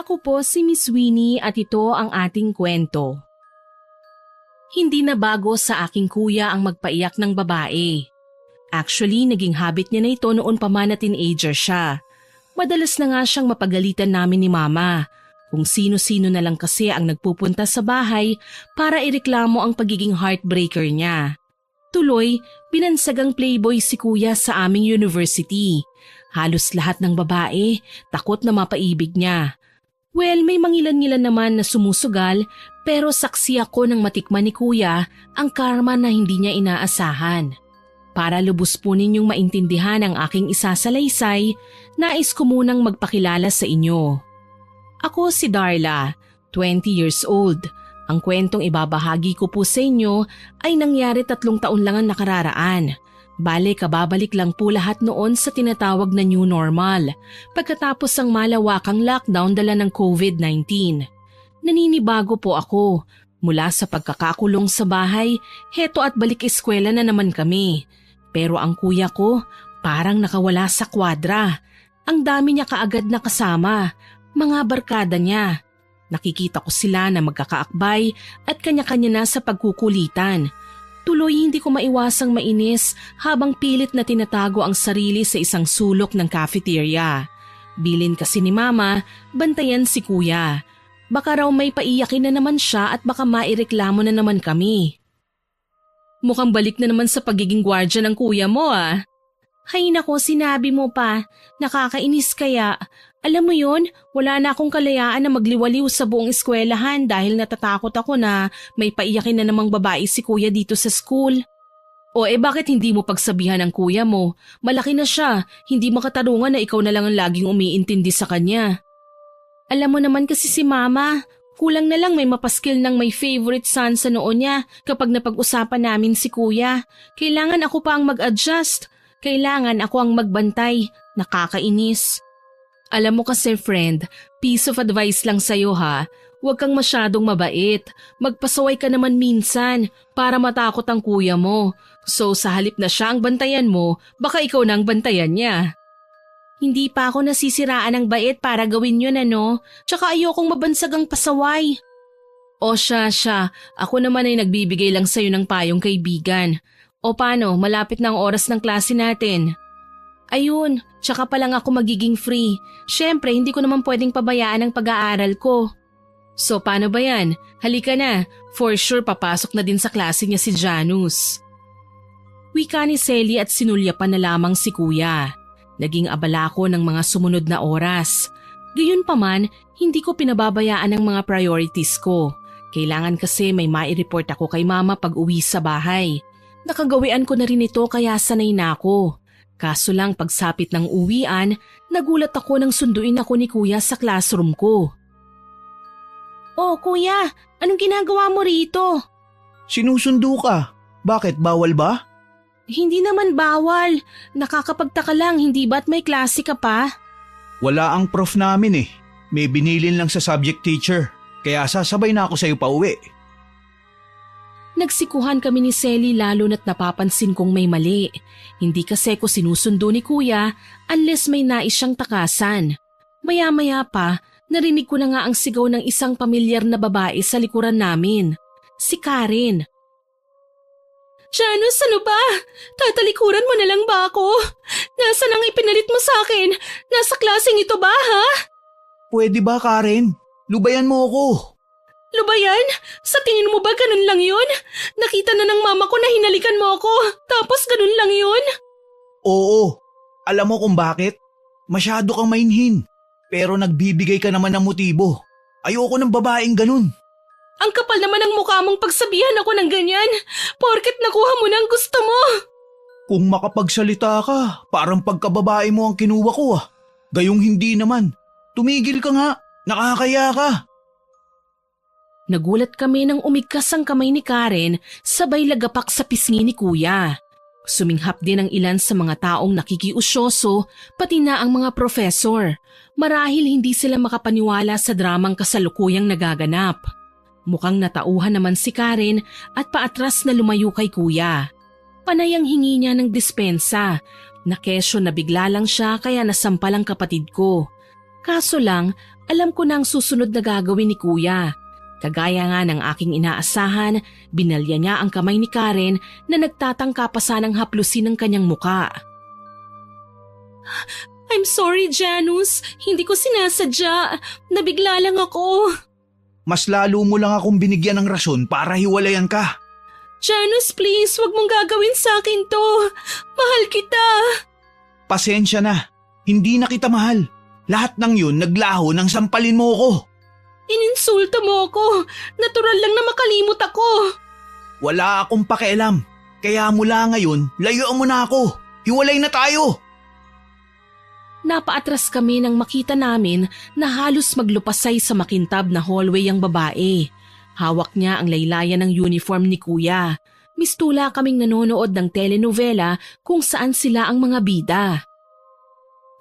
Ako po si Miss Winnie at ito ang ating kwento. Hindi na bago sa aking kuya ang magpaiyak ng babae. Actually, naging habit niya na ito noon pa man na teenager siya. Madalas na nga siyang mapagalitan namin ni mama. Kung sino-sino na lang kasi ang nagpupunta sa bahay para ireklamo ang pagiging heartbreaker niya. Tuloy, binansagang playboy si kuya sa aming university. Halos lahat ng babae takot na mapaibig niya. Well, may mangilan-ngilan naman na sumusugal pero saksi ako nang matikman ni kuya ang karma na hindi niya inaasahan. Para lubos po ninyong maintindihan ang aking isasalaysay, nais ko munang magpakilala sa inyo. Ako si Darla, 20 years old. Ang kwentong ibabahagi ko po sa inyo ay nangyari 3 taon lang ang nakararaan. Bale, kababalik lang po lahat noon sa tinatawag na new normal pagkatapos ang malawakang lockdown dala ng COVID-19. Naninibago po ako. Mula sa pagkakakulong sa bahay, heto at balik eskwela na naman kami. Pero ang kuya ko parang nakawala sa kwadra. Ang dami niya kaagad na kasama, mga barkada niya. Nakikita ko sila na magkakaakbay at kanya-kanya na sa pagkukulitan. Tuloy hindi ko maiwasang mainis habang pilit na tinatago ang sarili sa isang sulok ng cafeteria. Bilin kasi ni mama, bantayan si kuya. Baka raw may paiyakin na naman siya at baka maireklamo na naman kami. Mukhang balik na naman sa pagiging gwardya ng kuya mo ah. Hay nako, sinabi mo pa. Nakakainis kaya. Alam mo yon, wala na akong kalayaan na magliwaliw sa buong eskwelahan dahil natatakot ako na may paiyakin na namang babae si kuya dito sa school. O bakit hindi mo pagsabihan ng kuya mo? Malaki na siya, hindi makatarungan na ikaw na lang ang laging umiintindi sa kanya. Alam mo naman kasi si mama, kulang na lang may mapaskil ng may favorite son sa noo niya kapag napag-usapan namin si kuya. Kailangan ako pa ang mag-adjust. Kailangan ako ang magbantay. Nakakainis. Alam mo kasi friend, piece of advice lang sa'yo ha. Huwag kang masyadong mabait. Magpasaway ka naman minsan para matakot ang kuya mo. So sa halip na siya ang bantayan mo, baka ikaw na ang bantayan niya. Hindi pa ako nasisiraan ng bait para gawin yun ano. Tsaka ayokong mabansag ang pasaway. O siya. Ako naman ay nagbibigay lang sa'yo ng payong kaibigan. O paano, malapit na ang oras ng klase natin. Ayun, tsaka pa lang ako magiging free. Siyempre, hindi ko naman pwedeng pabayaan ang pag-aaral ko. So paano ba yan? Halika na, for sure papasok na din sa klase niya si Janus. Wika ni Selly at sinulyapan na lamang si kuya. Naging abala ko ng mga sumunod na oras. Gayunpaman, hindi ko pinababayaan ang mga priorities ko. Kailangan kasi may mai-report ako kay mama pag uwi sa bahay. Nakagawian ko na rin ito kaya sanay na ako. Kaso lang pagsapit ng uwian, nagulat ako nang sunduin ako ni kuya sa classroom ko. Oh kuya, anong ginagawa mo rito? Sinusundo ka. Bakit, bawal ba? Hindi naman bawal. Nakakapagtaka lang, hindi ba't may klase ka pa? Wala ang prof namin eh. May binilin lang sa subject teacher. Kaya sasabay na ako sa'yo pa uwi. Nagsikuhan kami ni Selly lalo na't napapansin kong may mali. Hindi kasi ko sinusundo ni kuya unless may nais siyang takasan. Maya-maya pa, narinig ko na nga ang sigaw ng isang pamilyar na babae sa likuran namin. Si Karen. Janus, ano ba? Tatalikuran mo na lang ba ako? Nasaan ang ipinalit mo sa akin? Nasa klaseng ito ba, ha? Pwede ba, Karen? Lubayan mo ako. Lubayan? Sa tingin mo ba ganun lang yun? Nakita na ng mama ko na hinalikan mo ako, tapos ganun lang yun? Oo. Alam mo kung bakit? Masyado kang mainhin. Pero nagbibigay ka naman ng motibo. Ayoko ng babaeng ganun. Ang kapal naman ng mukha mong pagsabihan ako ng ganyan, porket nakuha mo na ang gusto mo. Kung makapagsalita ka, parang pagkababae mo ang kinuha ko ah. Gayong hindi naman. Tumigil ka nga, nakakaya ka. Nagulat kami nang umigkas ang kamay ni Karen sabay lagapak sa pisngi ni kuya. Suminghap din ang ilan sa mga taong nakikiusyoso pati na ang mga professor. Marahil hindi sila makapaniwala sa dramang kasalukuyang nagaganap. Mukhang natauhan naman si Karen at paatras na lumayo kay kuya. Panay ang hingi niya ng dispensa. Nakesyo na bigla lang siya kaya nasampal ang kapatid ko. Kaso lang, alam ko na ang susunod na gagawin ni Kuya. Kagaya nga ng aking inaasahan, binalya niya ang kamay ni Karen na nagtatangka pa sanang haplusin ang kanyang muka. I'm sorry, Janus. Hindi ko sinasadya. Nabigla lang ako. Mas lalo mo lang akong binigyan ng rason para hiwalayan ka. Janus, please, wag mong gagawin sa akin to. Mahal kita. Pasensya na. Hindi na kita mahal. Lahat ng yun naglaho nang sampalin mo ko. Ininsulto mo ako. Natural lang na makalimot ako. Wala akong pakialam. Kaya mula ngayon, layuan mo na ako. Hiwalay na tayo. Napaatras kami nang makita namin na halos maglupasay sa makintab na hallway ang babae. Hawak niya ang laylayan ng uniform ni Kuya. Mistula kaming nanonood ng telenovela kung saan sila ang mga bida.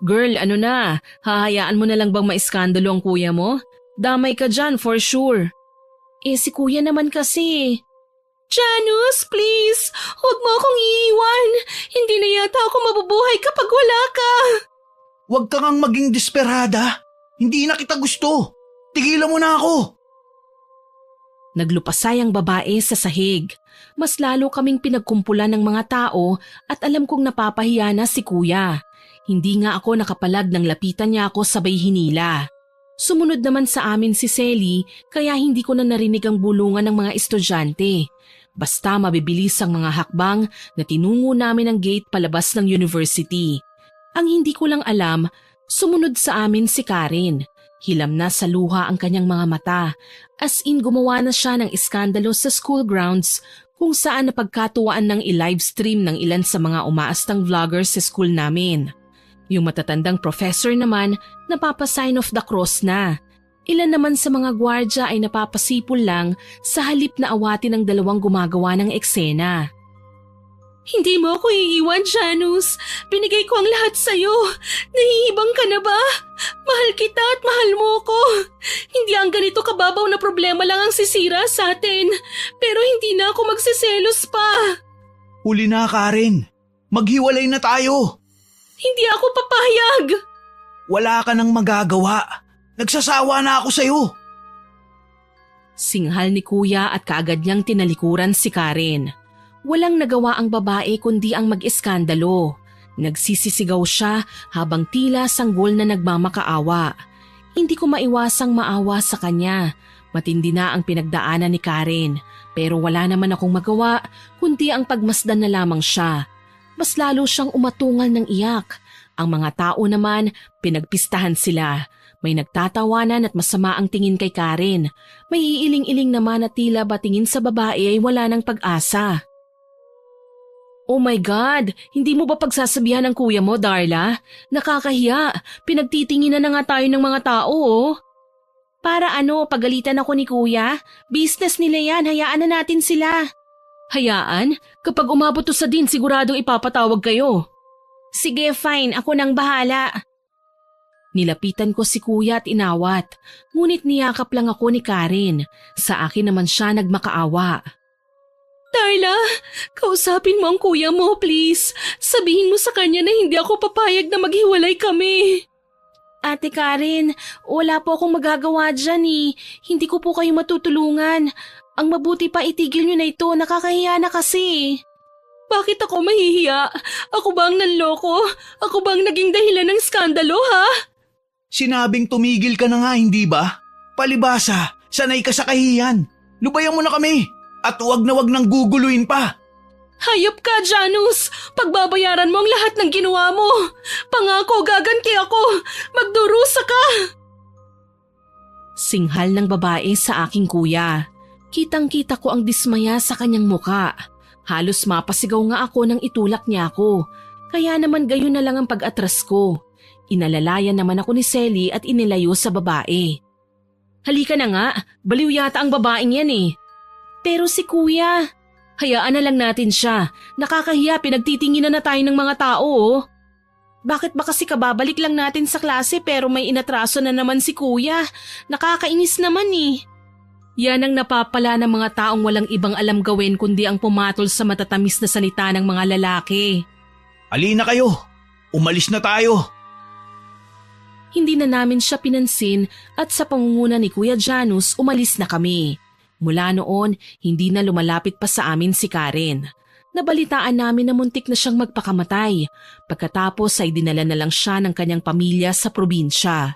Girl, ano na? Hahayaan mo na lang bang maiskandalo ang kuya mo? Damay ka dyan for sure. Si Kuya naman kasi. Janus, please! Huwag mo akong iiwan. Hindi na yata ako mabubuhay kapag wala ka. Huwag ka ngang maging desperada. Hindi na kita gusto. Tigilan mo na ako. Naglupasay ang babae sa sahig. Mas lalo kaming pinagkumpulan ng mga tao at alam kong napapahiya na si Kuya. Hindi nga ako nakapalag nang lapitan niya ako sabay hinila. Sumunod naman sa amin si Selly kaya hindi ko na narinig ang bulungan ng mga estudyante. Basta mabibilis ang mga hakbang na tinungo namin ang gate palabas ng university. Ang hindi ko lang alam, sumunod sa amin si Karen. Hilam na sa luha ang kanyang mga mata. As in gumawa na siya ng iskandalo sa school grounds kung saan napagkatuwaan ng i-livestream ng ilan sa mga umaastang vloggers sa school namin. Yung matatandang professor naman napapasign of the cross na. Ilan naman sa mga gwardya ay napapasipol lang sa halip na awatin ng dalawang gumagawa ng eksena. Hindi mo ako iiwan, Janus. Binigay ko ang lahat sa'yo. Nahihibang ka na ba? Mahal kita at mahal mo ko. Hindi ang ganito kababaw na problema lang ang sisira sa atin. Pero hindi na ako magsiselos pa. Huli na, Karen. Maghiwalay na tayo. Hindi ako papayag. Wala ka nang magagawa. Nagsasawa na ako sa'yo. Singhal ni Kuya at kaagad niyang tinalikuran si Karen. Walang nagawa ang babae kundi ang mag-iskandalo. Nagsisisigaw siya habang tila sanggol na nagmamakaawa. Hindi ko maiwasang maawa sa kanya. Matindi na ang pinagdaanan ni Karen. Pero wala naman akong magawa kundi ang pagmasdan na lamang siya. Mas lalo siyang umatungal ng iyak. Ang mga tao naman, pinagpistahan sila. May nagtatawanan at masama ang tingin kay Karen. May iiling-iling naman na tila ba tingin sa babae ay wala ng pag-asa. Oh my God! Hindi mo ba pagsasabihan ng kuya mo, Darla? Nakakahiya. Pinagtitinginan na nga tayo ng mga tao, oh. Para ano, pagalitan ako ni kuya? Business nila yan, hayaan na natin sila. Hayaan? Kapag umabot to sa din, siguradong ipapatawag kayo. Sige, fine. Ako nang bahala. Nilapitan ko si kuya at inawat. Ngunit niyakap lang ako ni Karen. Sa akin naman siya nagmakaawa. Darla, kausapin mo ang kuya mo, please. Sabihin mo sa kanya na hindi ako papayag na maghiwalay kami. Ate Karen, wala po akong magagawa dyan eh. Hindi ko po kayo matutulungan. Ang mabuti pa itigil nyo na ito, nakakahiya na kasi. Bakit ako mahihiya? Ako ba ang nanloko? Ako ba ang naging dahilan ng skandalo, ha? Sinabing tumigil ka na nga, hindi ba? Palibasa, sanay ka sa kahiyan. Lubayan mo na kami at huwag na huwag nang guguluhin pa. Hayop ka, Janus! Pagbabayaran mo ang lahat ng ginawa mo. Pangako, gaganti ako. Magdurusa ka! Singhal ng babae sa aking kuya. Kitang-kita ko ang dismaya sa kanyang muka. Halos mapasigaw nga ako nang itulak niya ako. Kaya naman gayon na lang ang pag-atras ko. Inalalayan naman ako ni Selly at inilayo sa babae. Halika na nga, baliw yata ang babaeng yan eh. Pero si kuya, hayaan na lang natin siya. Nakakahiya, pinagtitinginan na tayo ng mga tao oh. Bakit ba kasi kababalik lang natin sa klase pero may inatraso na naman si kuya? Nakakainis naman eh. Yan ang napapala ng mga taong walang ibang alam gawin kundi ang pumatol sa matatamis na salita ng mga lalaki. Alina kayo, umalis na tayo. Hindi na namin siya pinansin at sa pangunguna ni Kuya Janus umalis na kami. Mula noon, hindi na lumalapit pa sa amin si Karen. Nabalitaan namin na muntik na siyang magpakamatay. Pagkatapos ay dinala na lang siya ng kanyang pamilya sa probinsya.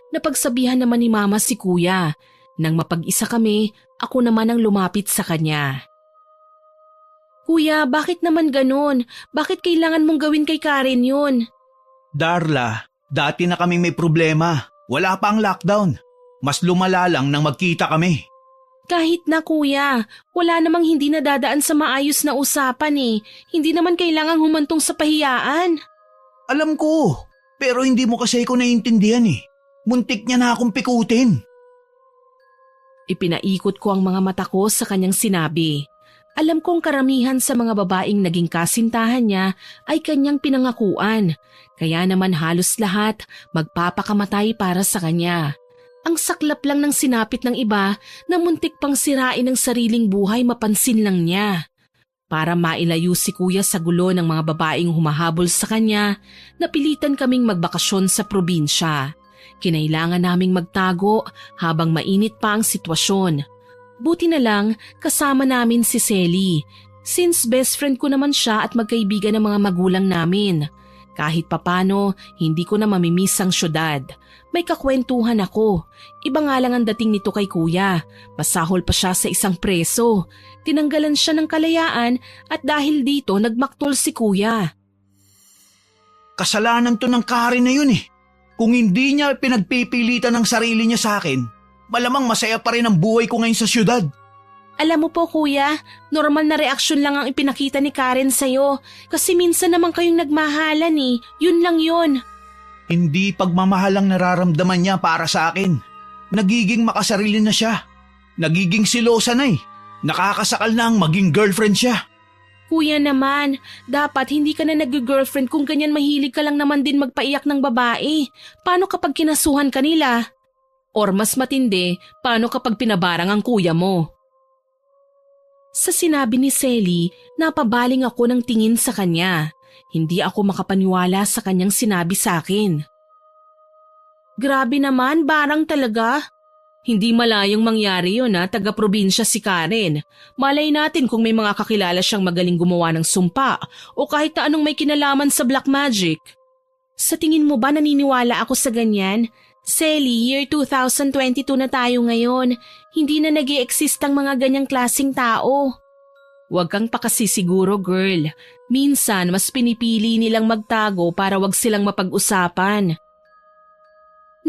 Napagsabihan naman ni Mama si Kuya. Nang mapag-isa kami, ako naman ang lumapit sa kanya. Kuya, bakit naman ganun? Bakit kailangan mong gawin kay Karen yun? Darla, dati na kaming may problema. Wala pa ang lockdown. Mas lumala lang nang magkita kami. Kahit na kuya, wala namang hindi nadadaan sa maayos na usapan eh. Hindi naman kailangang humantong sa pahiyaan. Alam ko, pero hindi mo kasi ako naiintindihan eh. Muntik niya na akong pikutin. Ipinaikot ko ang mga mata ko sa kanyang sinabi. Alam kong karamihan sa mga babaeng naging kasintahan niya ay kanyang pinangakuan. Kaya naman halos lahat magpapakamatay para sa kanya. Ang saklap lang ng sinapit ng iba na muntik pang sirain ang sariling buhay mapansin lang niya. Para mailayo si Kuya sa gulo ng mga babaeng humahabol sa kanya, napilitan kaming magbakasyon sa probinsya. Kinailangan naming magtago habang mainit pa ang sitwasyon. Buti na lang kasama namin si Selly, since best friend ko naman siya at magkaibigan ng mga magulang namin. Kahit papano, hindi ko na mamimiss ang syudad. May kakwentuhan ako. Iba nga lang ang dating nito kay Kuya. Masahol pa siya sa isang preso. Tinanggalan siya ng kalayaan at dahil dito nagmaktol si Kuya. Kasalanan to ng Karen na yun eh. Kung hindi niya pinagpipilitan ng sarili niya sa akin, malamang masaya pa rin ang buhay ko ngayon sa syudad. Alam mo po kuya, normal na reaksyon lang ang ipinakita ni Karen sa'yo kasi minsan naman kayong nagmahalan eh. Yun lang yun. Hindi pagmamahal ang nararamdaman niya para sa akin. Nagiging makasarili na siya. Nagiging silosa na eh. Nakakasakal na ang maging girlfriend siya. Kuya naman, dapat hindi ka na nag-girlfriend kung ganyan mahilig ka lang naman din magpaiyak ng babae. Paano kapag kinasuhan ka nila? Or mas matindi, paano kapag pinabarang ang kuya mo? Sa sinabi ni Selly, napabaling ako ng tingin sa kanya. Hindi ako makapaniwala sa kanyang sinabi sa akin. Grabe naman, barang talaga. Hindi malayong mangyari yun taga-probinsya si Karen. Malay natin kung may mga kakilala siyang magaling gumawa ng sumpa o kahit na anong may kinalaman sa black magic. Sa tingin mo ba naniniwala ako sa ganyan? Selly, year 2022 na tayo ngayon. Hindi na nag-i-exist ang mga ganyang klaseng tao. Huwag kang pakasisiguro, girl. Minsan, mas pinipili nilang magtago para wag silang mapag-usapan.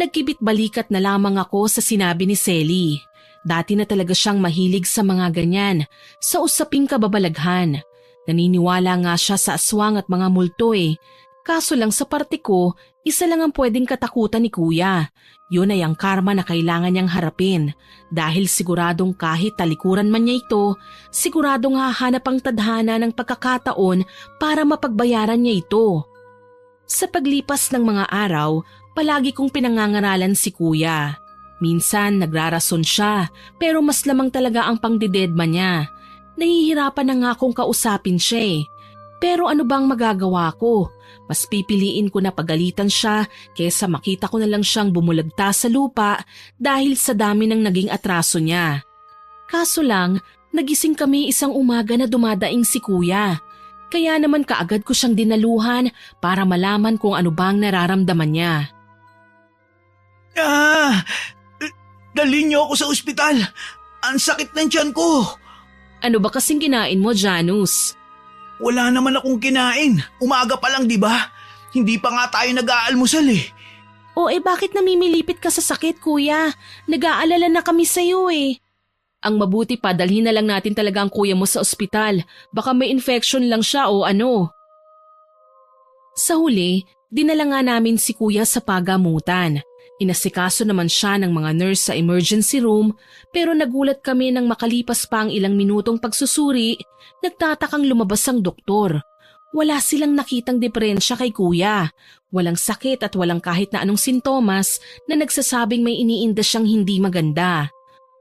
Nagkibit balikat na lamang ako sa sinabi ni Selly. Dati na talaga siyang mahilig sa mga ganyan, sa usaping kababalaghan. Naniniwala nga siya sa aswang at mga multo eh. Kaso lang sa parte ko, isa lang ang pwedeng katakutan ni Kuya. Yun ay ang karma na kailangan niyang harapin. Dahil siguradong kahit talikuran man niya ito, siguradong hahanap ang tadhana ng pagkakataon para mapagbayaran niya ito. Sa paglipas ng mga araw, palagi kong pinangangaralan si Kuya. Minsan nagrarason siya, pero mas lamang talaga ang pangdidedma niya. Nahihirapan na nga akong kausapin siya eh. Pero ano bang magagawa ko? Mas pipiliin ko na pagalitan siya kaysa makita ko na lang siyang bumulagta sa lupa dahil sa dami ng naging atraso niya. Kaso lang, nagising kami isang umaga na dumadaing si Kuya. Kaya naman kaagad ko siyang dinaluhan para malaman kung ano bang nararamdaman niya. Dalhin niyo ako sa ospital. Ang sakit ng tiyan ko. Ano ba kasing kinain mo, Janus? Wala naman akong kinain. Umaga pa lang, di ba? Hindi pa nga tayo nag-aalmusal eh. O bakit namimilipit ka sa sakit, Kuya? Nag-aalala na kami sa'yo eh. Ang mabuti pa, dalhin na lang natin talaga ang kuya mo sa ospital. Baka may infection lang siya o ano. Sa huli, dinala nga namin si Kuya sa pagamutan. Inasikaso naman siya ng mga nurse sa emergency room pero nagulat kami nang makalipas pa ang ilang minutong pagsusuri, nagtatakang lumabas ang doktor. Wala silang nakitang diferensya kay Kuya. Walang sakit at walang kahit na anong sintomas na nagsasabing may iniinda siyang hindi maganda.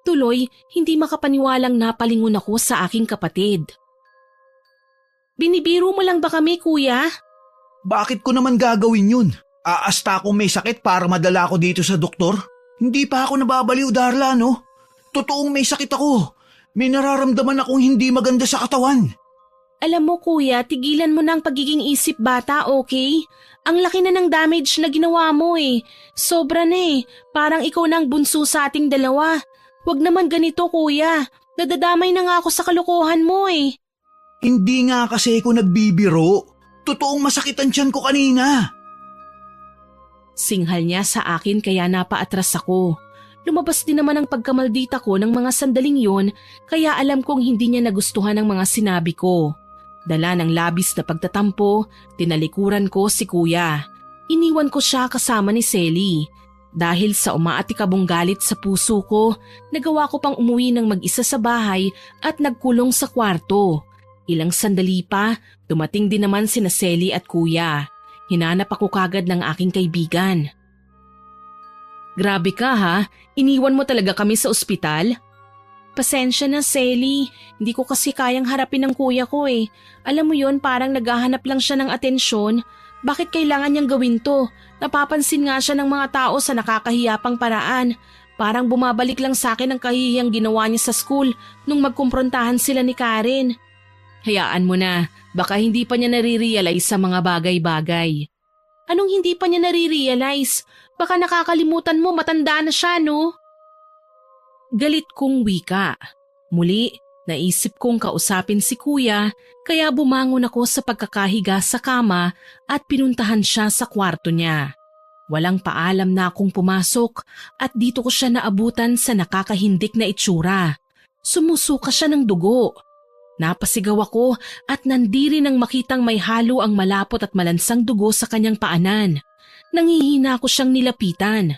Tuloy, hindi makapaniwalang napalingon ako sa aking kapatid. Binibiro mo lang ba kami, Kuya? Bakit ko naman gagawin yun? Aasta akong may sakit para madala ko dito sa doktor? Hindi pa ako nababaliw, Darla, no? Totoong may sakit ako. May nararamdaman akong hindi maganda sa katawan. Alam mo kuya, tigilan mo na ang pagiging isip bata, okay? Ang laki na ng damage na ginawa mo eh. Sobra na eh. Parang ikaw na ang bunso sa ating dalawa. Huwag naman ganito kuya. Nadadamay na nga ako sa kalokohan mo eh. Hindi nga kasi ako nagbibiro. Totoong masakit ang tiyan ko kanina. Singhal niya sa akin kaya napaatras ako. Lumabas din naman ang pagkamaldita ko ng mga sandaling yon kaya alam kong hindi niya nagustuhan ang mga sinabi ko. Dala ng labis na pagtatampo, tinalikuran ko si kuya. Iniwan ko siya kasama ni Selly. Dahil sa umaatikabong galit sa puso ko, nagawa ko pang umuwi ng mag-isa sa bahay at nagkulong sa kwarto. Ilang sandali pa, dumating din naman sina Selly at kuya. Hinanap ako kagad ng aking kaibigan. Grabe ka ha, iniwan mo talaga kami sa ospital? Pasensya na Selly, hindi ko kasi kayang harapin ng kuya ko eh. Alam mo yon, parang naghahanap lang siya ng atensyon. Bakit kailangan niyang gawin to? Napapansin nga siya ng mga tao sa nakakahiyapang paraan. Parang bumabalik lang sa akin ang kahihiyang ginawa niya sa school nung magkumprontahan sila ni Karen. Hayaan mo na, baka hindi pa niya nare-realize sa mga bagay-bagay. Anong hindi pa niya nare-realize? Baka nakakalimutan mo matanda na siya, no? Galit kong wika. Muli, naisip kong kausapin si kuya kaya bumangon ako sa pagkakahiga sa kama at pinuntahan siya sa kwarto niya. Walang paalam na akong pumasok at dito ko siya naabutan sa nakakahindik na itsura. Sumusuka siya ng dugo. Napasigaw ako at nandiri nang makitang may halo ang malapot at malansang dugo sa kanyang paanan. Nangihina ko siyang nilapitan.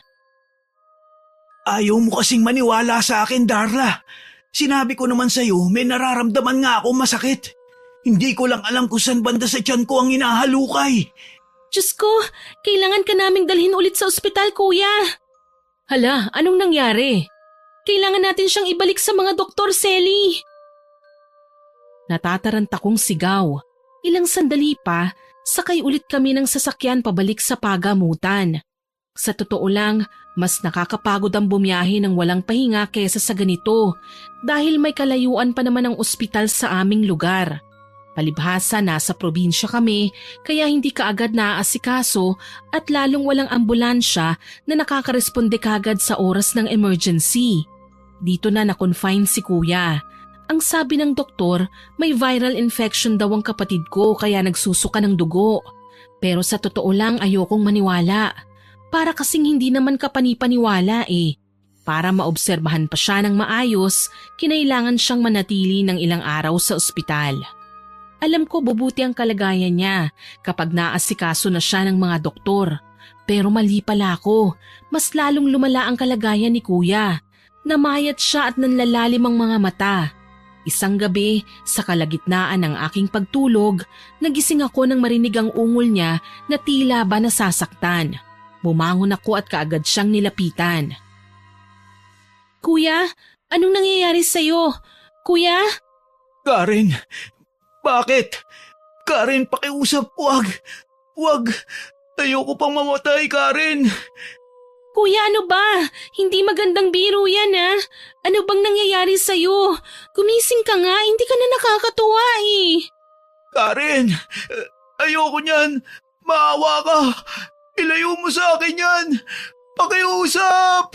Ayaw mo kasing maniwala sa akin, Darla. Sinabi ko naman sa'yo, may nararamdaman nga akong masakit. Hindi ko lang alam kung saan banda sa tiyan ko ang hinahalukay. Diyos ko, kailangan ka naming dalhin ulit sa ospital, kuya. Hala, anong nangyari? Kailangan natin siyang ibalik sa mga doktor, Selly. Natataranta kong sigaw. Ilang sandali pa, sakay ulit kami ng sasakyan pabalik sa pagamutan. Sa totoo lang, mas nakakapagod ang bumiyahe ng walang pahinga kaysa sa ganito dahil may kalayuan pa naman ang ospital sa aming lugar. Palibhasa nasa probinsya kami kaya hindi kaagad naaasikaso at lalong walang ambulansya na nakakaresponde kagad sa oras ng emergency. Dito na na-confine si kuya. Ang sabi ng doktor, may viral infection daw ang kapatid ko kaya nagsusuka ng dugo. Pero sa totoo lang ayokong maniwala. Para kasing hindi naman kapanipaniwala eh. Para maobserbahan pa siya ng maayos, kinailangan siyang manatili ng ilang araw sa ospital. Alam ko bubuti ang kalagayan niya kapag naasikaso na siya ng mga doktor. Pero mali pala ako, mas lalong lumala ang kalagayan ni kuya. Namayat siya at nanlalalim ang mga mata. Isang gabi, sa kalagitnaan ng aking pagtulog, nagising ako nang marinig ang ungol niya na tila ba nasasaktan. Bumangon ako at kaagad siyang nilapitan. Kuya, anong nangyayari sa'yo? Kuya? Karen, bakit? Karen, pakiusap, wag. Wag. Ayoko pang mamatay, Karen. Kuya, ano ba? Hindi magandang biro yan, ha? Ano bang nangyayari sa'yo? Gumising ka nga, hindi ka na nakakatuwa eh. Karen, ayoko niyan. Maawa ka. Ilayo mo sa akin yan. Pakiusap.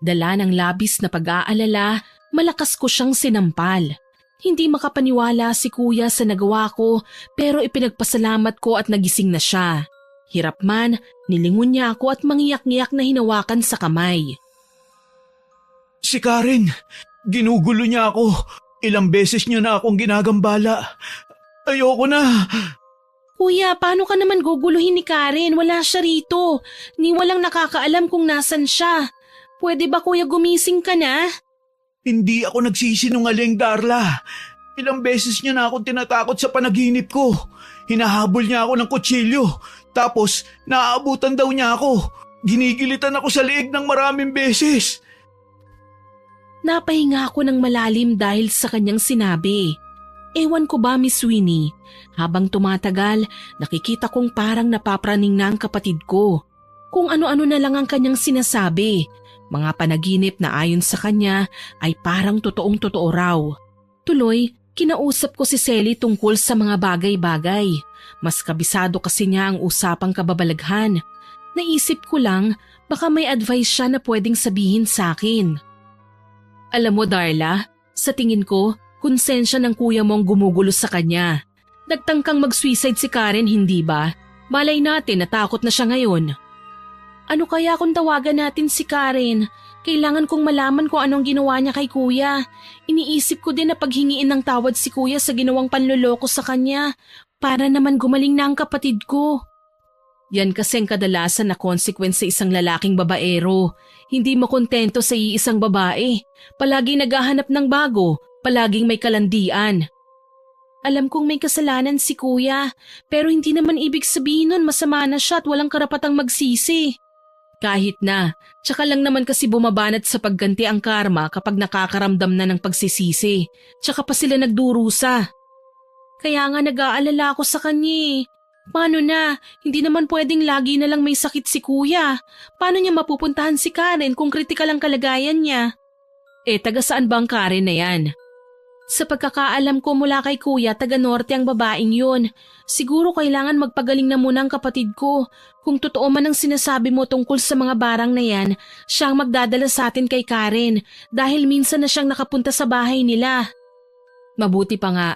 Dala ng labis na pag-aalala, malakas ko siyang sinampal. Hindi makapaniwala si kuya sa nagawa ko pero ipinagpasalamat ko at nagising na siya. Hirap man, nilingon niya ako at mangiyak-ngiyak na hinawakan sa kamay. Si Karen, ginugulo niya ako. Ilang beses niya na akong ginagambala. Ayoko na. Kuya, paano ka naman guguluhin ni Karen? Wala siya rito. Ni walang nakakaalam kung nasan siya. Pwede ba kuya gumising ka na? Hindi ako nagsisinungaling, Darla. Ilang beses niya na akong tinatakot sa panaginip ko. Hinahabol niya ako ng kutsilyo. Tapos, naaabutan daw niya ako. Ginigilitan ako sa liig ng maraming beses. Napahinga ako ng malalim dahil sa kanyang sinabi. Ewan ko ba, Miss Winnie, habang tumatagal, nakikita kong parang napapraning na ang kapatid ko. Kung ano-ano na lang ang kanyang sinasabi. Mga panaginip na ayon sa kanya ay parang totoong-totoo raw. Tuloy, kinausap ko si Selly tungkol sa mga bagay-bagay. Mas kabisado kasi niya ang usapang kababalaghan. Naisip ko lang, baka may advice siya na pwedeng sabihin sa akin. Alam mo, Darla, sa tingin ko, konsensya ng kuya mong gumugulo sa kanya. Nagtangkang mag-suicide si Karen, hindi ba? Malay natin, natakot na siya ngayon. Ano kaya kung tawagan natin si Karen? Kailangan kong malaman kung anong ginawa niya kay kuya. Iniisip ko din na paghingiin ng tawad si kuya sa ginawang panloloko sa kanya para naman gumaling na ang kapatid ko. Yan kasing kadalasan na consequence sa isang lalaking babaero. Hindi makontento sa iisang babae. Palaging naghahanap ng bago, palaging may kalandian. Alam kong may kasalanan si kuya, pero hindi naman ibig sabihin nun masama na siya at walang karapatang magsisi. Kahit na, tsaka lang naman kasi bumabanat sa pagganti ang karma kapag nakakaramdam na ng pagsisisi, tsaka pa sila nagdurusa. Kaya nga nag-aalala ako sa kanya. Paano na? Hindi naman pwedeng lagi na lang may sakit si kuya. Paano niya mapupuntahan si Karen kung kritikal ang kalagayan niya? Taga saan ba ang Karen na yan? Sa pagkakaalam ko mula kay kuya, taga norte ang babaeng yun. Siguro kailangan magpagaling na muna ang kapatid ko. Kung totoo man ang sinasabi mo tungkol sa mga barang na yan, siya ang magdadala sa atin kay Karen dahil minsan na siyang nakapunta sa bahay nila. Mabuti pa nga.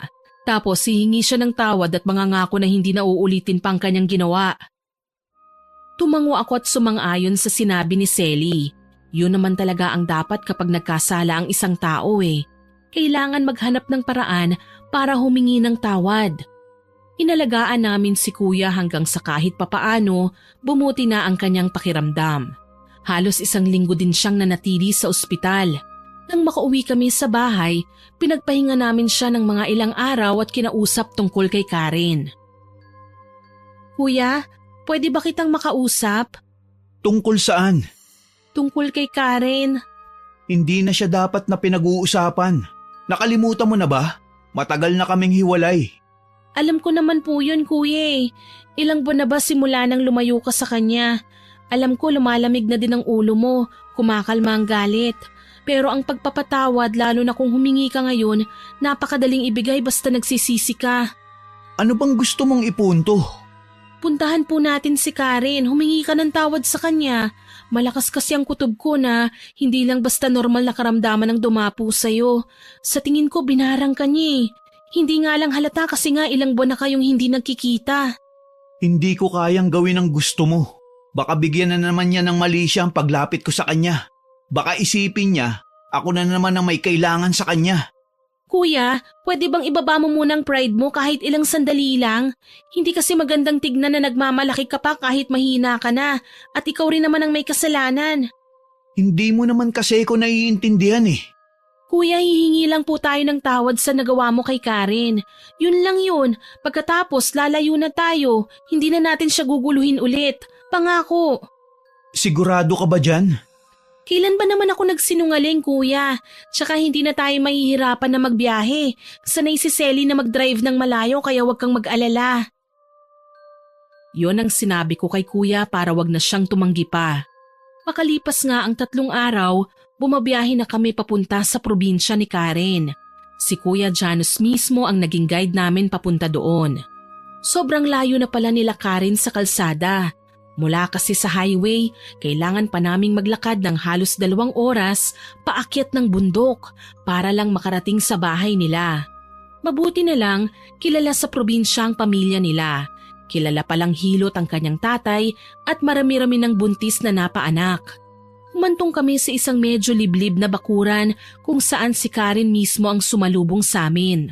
Tapos hihingi siya ng tawad at mangangako na hindi na uulitin pa ang kanyang ginawa. Tumango ako at sumang-ayon sa sinabi ni Selly. Yun naman talaga ang dapat kapag nagkasala ang isang tao Kailangan maghanap ng paraan para humingi ng tawad. Inalagaan namin si kuya hanggang sa kahit papaano bumuti na ang kanyang pakiramdam. Halos 1 linggo din siyang nanatili sa ospital. Nang makauwi kami sa bahay, pinagpahinga namin siya ng mga ilang araw at kinausap tungkol kay Karen. Kuya, pwede ba kitang makausap? Tungkol saan? Tungkol kay Karen. Hindi na siya dapat na pinag-uusapan. Nakalimutan mo na ba? Matagal na kaming hiwalay. Alam ko naman po yun, kuya. Ilang buwan na ba simula nang lumayo ka sa kanya? Alam ko lumalamig na din ang ulo mo, kumakalma ang galit. Pero ang pagpapatawad, lalo na kung humingi ka ngayon, napakadaling ibigay basta nagsisisi ka. Ano bang gusto mong ipunto? Puntahan po natin si Karen, humingi ka ng tawad sa kanya. Malakas kasi ang kutob ko na hindi lang basta normal na karamdaman ang dumapo sa'yo. Sa tingin ko binarang ka niya. Hindi nga lang halata kasi nga ilang buwan na kayong hindi nagkikita. Hindi ko kayang gawin ang gusto mo. Baka bigyan na naman niya ng mali siya ang paglapit ko sa kanya. Baka isipin niya, ako na naman ang may kailangan sa kanya. Kuya, pwede bang ibaba mo muna ang pride mo kahit ilang sandali lang? Hindi kasi magandang tignan na nagmamalaki ka pa kahit mahina ka na at ikaw rin naman ang may kasalanan. Hindi mo naman kasi ko naiintindihan Kuya, hihingi lang po tayo ng tawad sa nagawa mo kay Karen. Yun lang yun. Pagkatapos lalayo na tayo, hindi na natin siya guguluhin ulit. Pangako. Sigurado ka ba dyan? Kailan ba naman ako nagsinungaling, kuya? Tsaka hindi na tayo mahihirapan na magbiyahe. Sanay si Selly na mag-drive ng malayo kaya wag kang mag-alala. Yon ang sinabi ko kay kuya para wag na siyang tumanggi pa. Makalipas nga ang 3 araw, bumabiyahe na kami papunta sa probinsya ni Karen. Si Kuya Janus mismo ang naging guide namin papunta doon. Sobrang layo na pala nila Karen sa kalsada. Mula kasi sa highway, kailangan pa naming maglakad ng halos 2 oras paakyat ng bundok para lang makarating sa bahay nila. Mabuti na lang, kilala sa probinsya ang pamilya nila. Kilala palang hilot ang kanyang tatay at marami-rami ng buntis na napaanak. Humantong kami sa isang medyo liblib na bakuran kung saan si Karen mismo ang sumalubong sa amin.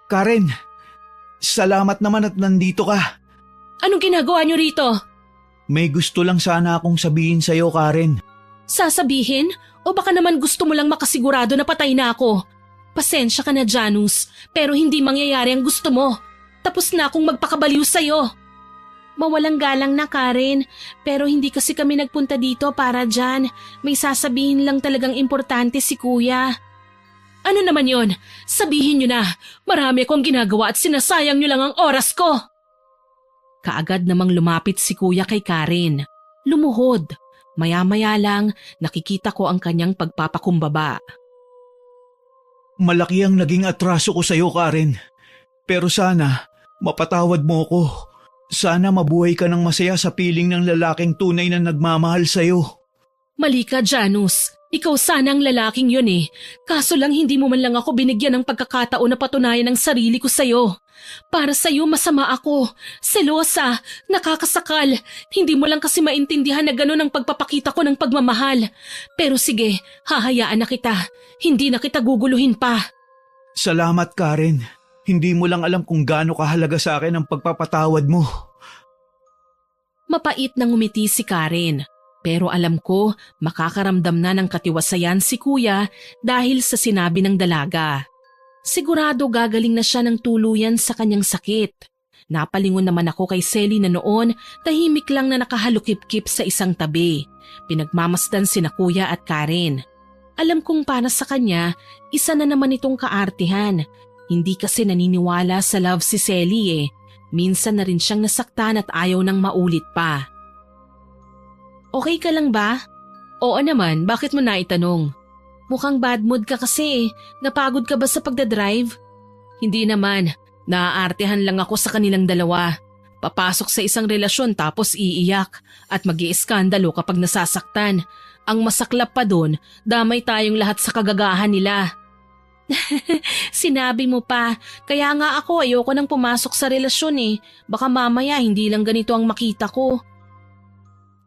Karen, salamat naman at nandito ka. Anong ginagawa niyo rito? May gusto lang sana akong sabihin sa'yo, Karen. Sasabihin? O baka naman gusto mo lang makasigurado na patay na ako? Pasensya ka na, Janus, pero hindi mangyayari ang gusto mo. Tapos na akong magpakabaliw sa'yo. Mawalang galang na, Karen, pero hindi kasi kami nagpunta dito para dyan. May sasabihin lang talagang importante si kuya. Ano naman yon? Sabihin nyo na, marami akong ginagawa at sinasayang nyo lang ang oras ko. Kaagad namang lumapit si kuya kay Karen. Lumuhod. Maya-maya lang nakikita ko ang kanyang pagpapakumbaba. Malaki ang naging atraso ko sa'yo, Karen. Pero sana, mapatawad mo ko. Sana mabuhay ka ng masaya sa piling ng lalaking tunay na nagmamahal sa'yo. Mali ka, Janus. Ikaw sana ang lalaking yun eh. Kaso lang hindi mo man lang ako binigyan ng pagkakataon na patunayan ang sarili ko sa'yo. Para sa'yo masama ako, selosa, nakakasakal. Hindi mo lang kasi maintindihan na gano'n ang pagpapakita ko ng pagmamahal. Pero sige, hahayaan na kita. Hindi na kita guguluhin pa. Salamat, Karen. Hindi mo lang alam kung gaano kahalaga sa akin ang pagpapatawad mo. Mapait nang ngumiti si Karen. Pero alam ko makakaramdam na ng katiwasayan si kuya dahil sa sinabi ng dalaga. Sigurado gagaling na siya ng tuluyan sa kanyang sakit. Napalingon naman ako kay Selly na noon tahimik lang na nakahalukip-kip sa isang tabi. Pinagmamasdan sina kuya at Karen. Alam kong para sa kanya, isa na naman itong kaartihan. Hindi kasi naniniwala sa love si Selly eh. Minsan na rin siyang nasaktan at ayaw nang maulit pa. Okay ka lang ba? Oo naman, bakit mo naitanong? Mukhang bad mood ka kasi eh. Napagod ka ba sa pagdadrive? Hindi naman, naaartehan lang ako sa kanilang dalawa. Papasok sa isang relasyon tapos iiyak at mag-iiskandalo kapag nasasaktan. Ang masaklap pa doon, damay tayong lahat sa kagagahan nila. Sinabi mo pa, kaya nga ako ayoko nang pumasok sa relasyon eh. Baka mamaya hindi lang ganito ang makita ko.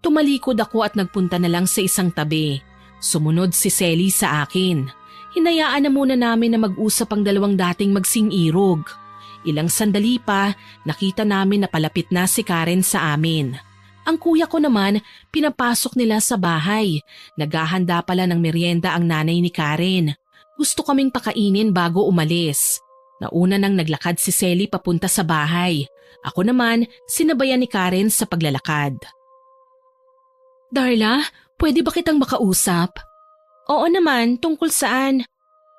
Tumalikod ako at nagpunta na lang sa isang tabi. Sumunod si Selly sa akin. Hinayaan na muna namin na mag-usap ang dalawang dating magsing-irog. Ilang sandali pa, nakita namin na palapit na si Karen sa amin. Ang kuya ko naman, pinapasok nila sa bahay. Naghahanda pala ng merienda ang nanay ni Karen. Gusto kaming pakainin bago umalis. Nauna nang naglakad si Selly papunta sa bahay. Ako naman, sinabayan ni Karen sa paglalakad. Darla, pwede ba kitang makausap? Oo naman, tungkol saan?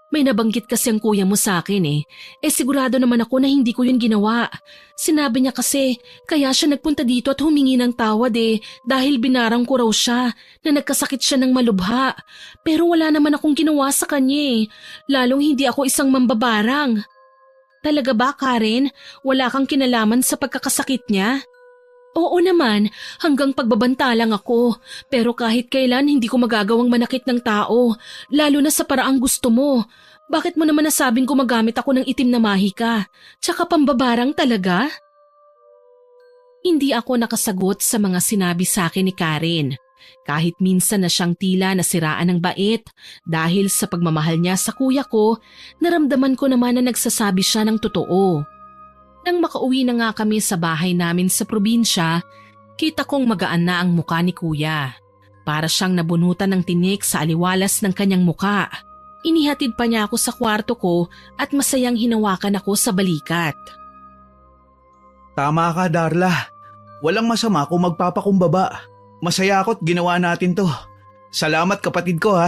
May nabanggit kasi ang kuya mo sa akin eh. Sigurado naman ako na hindi ko yun ginawa. Sinabi niya kasi, kaya siya nagpunta dito at humingi ng tawad eh, dahil binarang ko raw siya, na nagkasakit siya ng malubha. Pero wala naman akong ginawa sa kanya eh, lalong hindi ako isang mambabarang. Talaga ba, Karen? Wala kang kinalaman sa pagkakasakit niya? Oo naman, hanggang pagbabanta lang ako. Pero kahit kailan hindi ko magagawang manakit ng tao, lalo na sa paraang gusto mo. Bakit mo naman nasabing gumagamit ako ng itim na mahika? Tsaka pambabarang talaga? Hindi ako nakasagot sa mga sinabi sa akin ni Karen. Kahit minsan na siyang tila nasiraan ng bait dahil sa pagmamahal niya sa kuya ko, naramdaman ko naman na nagsasabi siya ng totoo. Nang makauwi na nga kami sa bahay namin sa probinsya, kita kong magaan na ang muka ni kuya. Para siyang nabunutan ng tinik sa aliwalas ng kanyang muka. Inihatid pa niya ako sa kwarto ko at masayang hinawakan ako sa balikat. Tama ka, Darla. Walang masama kung magpapakumbaba. Masaya ako't ginawa natin to. Salamat kapatid ko ha.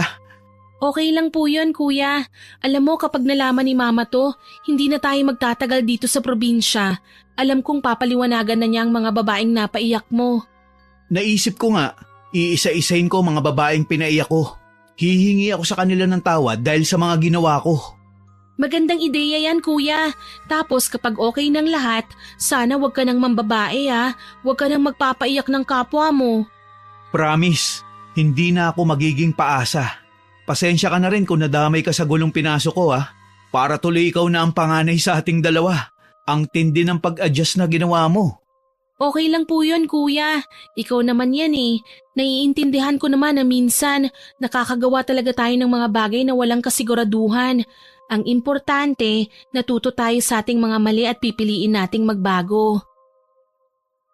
Okay lang po yun, kuya. Alam mo, kapag nalaman ni mama to, hindi na tayo magtatagal dito sa probinsya. Alam kong papaliwanagan na niya ang mga babaeng napaiyak mo. Naisip ko nga, iisa-isain ko mga babaeng pinaiyak ko. Hihingi ako sa kanila ng tawad dahil sa mga ginawa ko. Magandang ideya yan, kuya. Tapos kapag okay ng lahat, sana wag ka nang mambabae ha. Wag ka nang magpapaiyak ng kapwa mo. Promise, hindi na ako magiging paasa. Pasensya ka na rin kung nadamay ka sa gulong pinasok ko ha. Para tuloy ikaw na ang panganay sa ating dalawa. Ang tindi ng pag-adjust na ginawa mo. Okay lang po yun, kuya. Ikaw naman yan eh. Naiintindihan ko naman na minsan nakakagawa talaga tayo ng mga bagay na walang kasiguraduhan. Ang importante, natuto tayo sa ating mga mali at pipiliin nating magbago.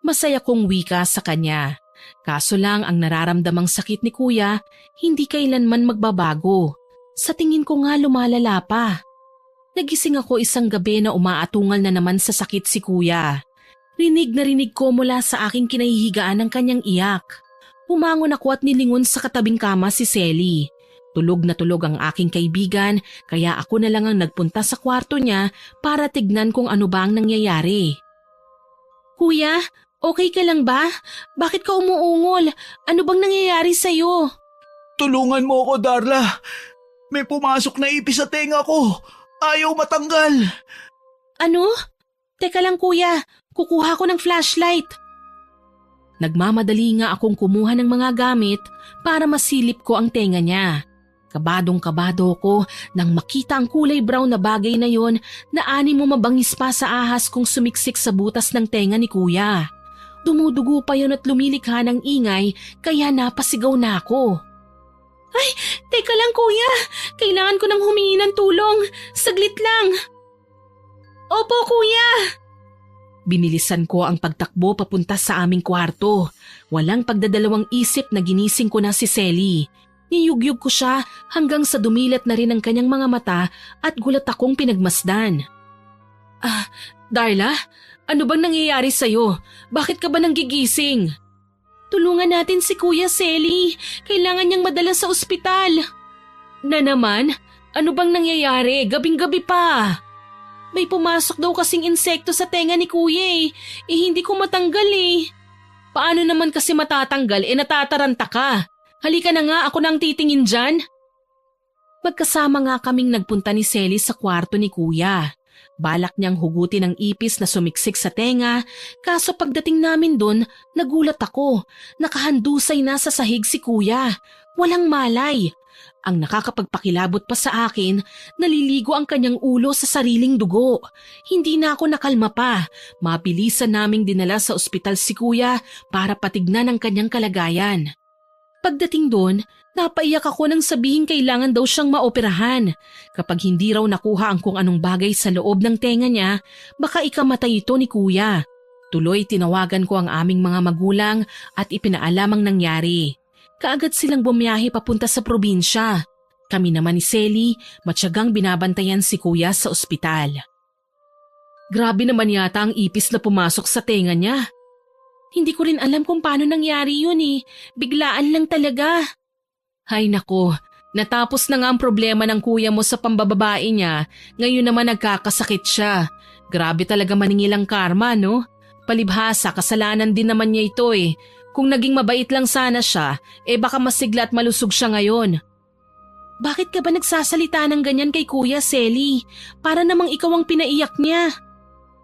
Masaya kong wika sa kanya. Kaso lang ang nararamdamang sakit ni kuya, hindi kailanman magbabago. Sa tingin ko nga lumalala pa. Nagising ako isang gabi na umaatungal na naman sa sakit si kuya. Rinig na rinig ko mula sa aking kinahihigaan ng kanyang iyak. Humangon ako at nilingon sa katabing kama si Selly. Tulog na tulog ang aking kaibigan kaya ako na lang ang nagpunta sa kwarto niya para tignan kung ano ba ang nangyayari. Kuya, okay ka lang ba? Bakit ka umuungol? Ano bang nangyayari sa'yo? Tulungan mo ako, Darla. May pumasok na ipis sa tenga ko. Ayaw matanggal. Ano? Teka lang kuya, kukuha ko ng flashlight. Nagmamadali nga akong kumuha ng mga gamit para masilip ko ang tenga niya. Kabadong-kabado ko nang makita ang kulay brown na bagay na yon na ani mo mabangis pa sa ahas kung sumiksik sa butas ng tenga ni kuya. Dumudugo pa yon at lumilikha ng ingay kaya napasigaw na ako. Ay, teka lang kuya, kailangan ko nang humingi ng tulong. Saglit lang. Opo kuya. Binilisan ko ang pagtakbo papunta sa aming kwarto. Walang pagdadalawang isip na ginising ko na si Selly. Niyugyug ko siya hanggang sa dumilat na rin ang kanyang mga mata at gulat akong pinagmasdan. Darla, ano bang nangyayari sa'yo? Bakit ka ba nanggigising? Tulungan natin si Kuya Selly. Kailangan niyang madala sa ospital. Na naman? Ano bang nangyayari? Gabing-gabi pa. May pumasok daw kasing insekto sa tenga ni Kuya eh. Hindi ko matanggal eh. Paano naman kasi matatanggal natataranta ka? Halika na nga, ako nang titingin dyan. Magkasama nga kaming nagpunta ni Selly sa kwarto ni Kuya. Balak niyang hugutin ang ipis na sumiksik sa tenga, kaso pagdating namin doon, nagulat ako. Nakahandusay na sa sahig si Kuya. Walang malay. Ang nakakapagpakilabot pa sa akin, naliligo ang kanyang ulo sa sariling dugo. Hindi na ako nakalma pa. Mabilisan naming dinala sa ospital si Kuya para patignan ang kanyang kalagayan. Pagdating doon, napaiyak ako nang sabihin kailangan daw siyang maoperahan. Kapag hindi raw nakuha ang kung anong bagay sa loob ng tenga niya, baka ikamatay ito ni Kuya. Tuloy tinawagan ko ang aming mga magulang at ipinaalam ang nangyari. Kaagad silang bumiyahe papunta sa probinsya. Kami naman ni Selly, matyagang binabantayan si Kuya sa ospital. Grabe naman yata ang ipis na pumasok sa tenga niya. Hindi ko rin alam kung paano nangyari yun eh. Biglaan lang talaga. Hay nako, natapos na nga ang problema ng kuya mo sa pambababae niya. Ngayon naman nagkakasakit siya. Grabe talaga maningil ang karma, no? Palibhasa, kasalanan din naman niya ito eh. Kung naging mabait lang sana siya, baka masigla at malusog siya ngayon. Bakit ka ba nagsasalita ng ganyan kay Kuya Selly? Para namang ikaw ang pinaiyak niya.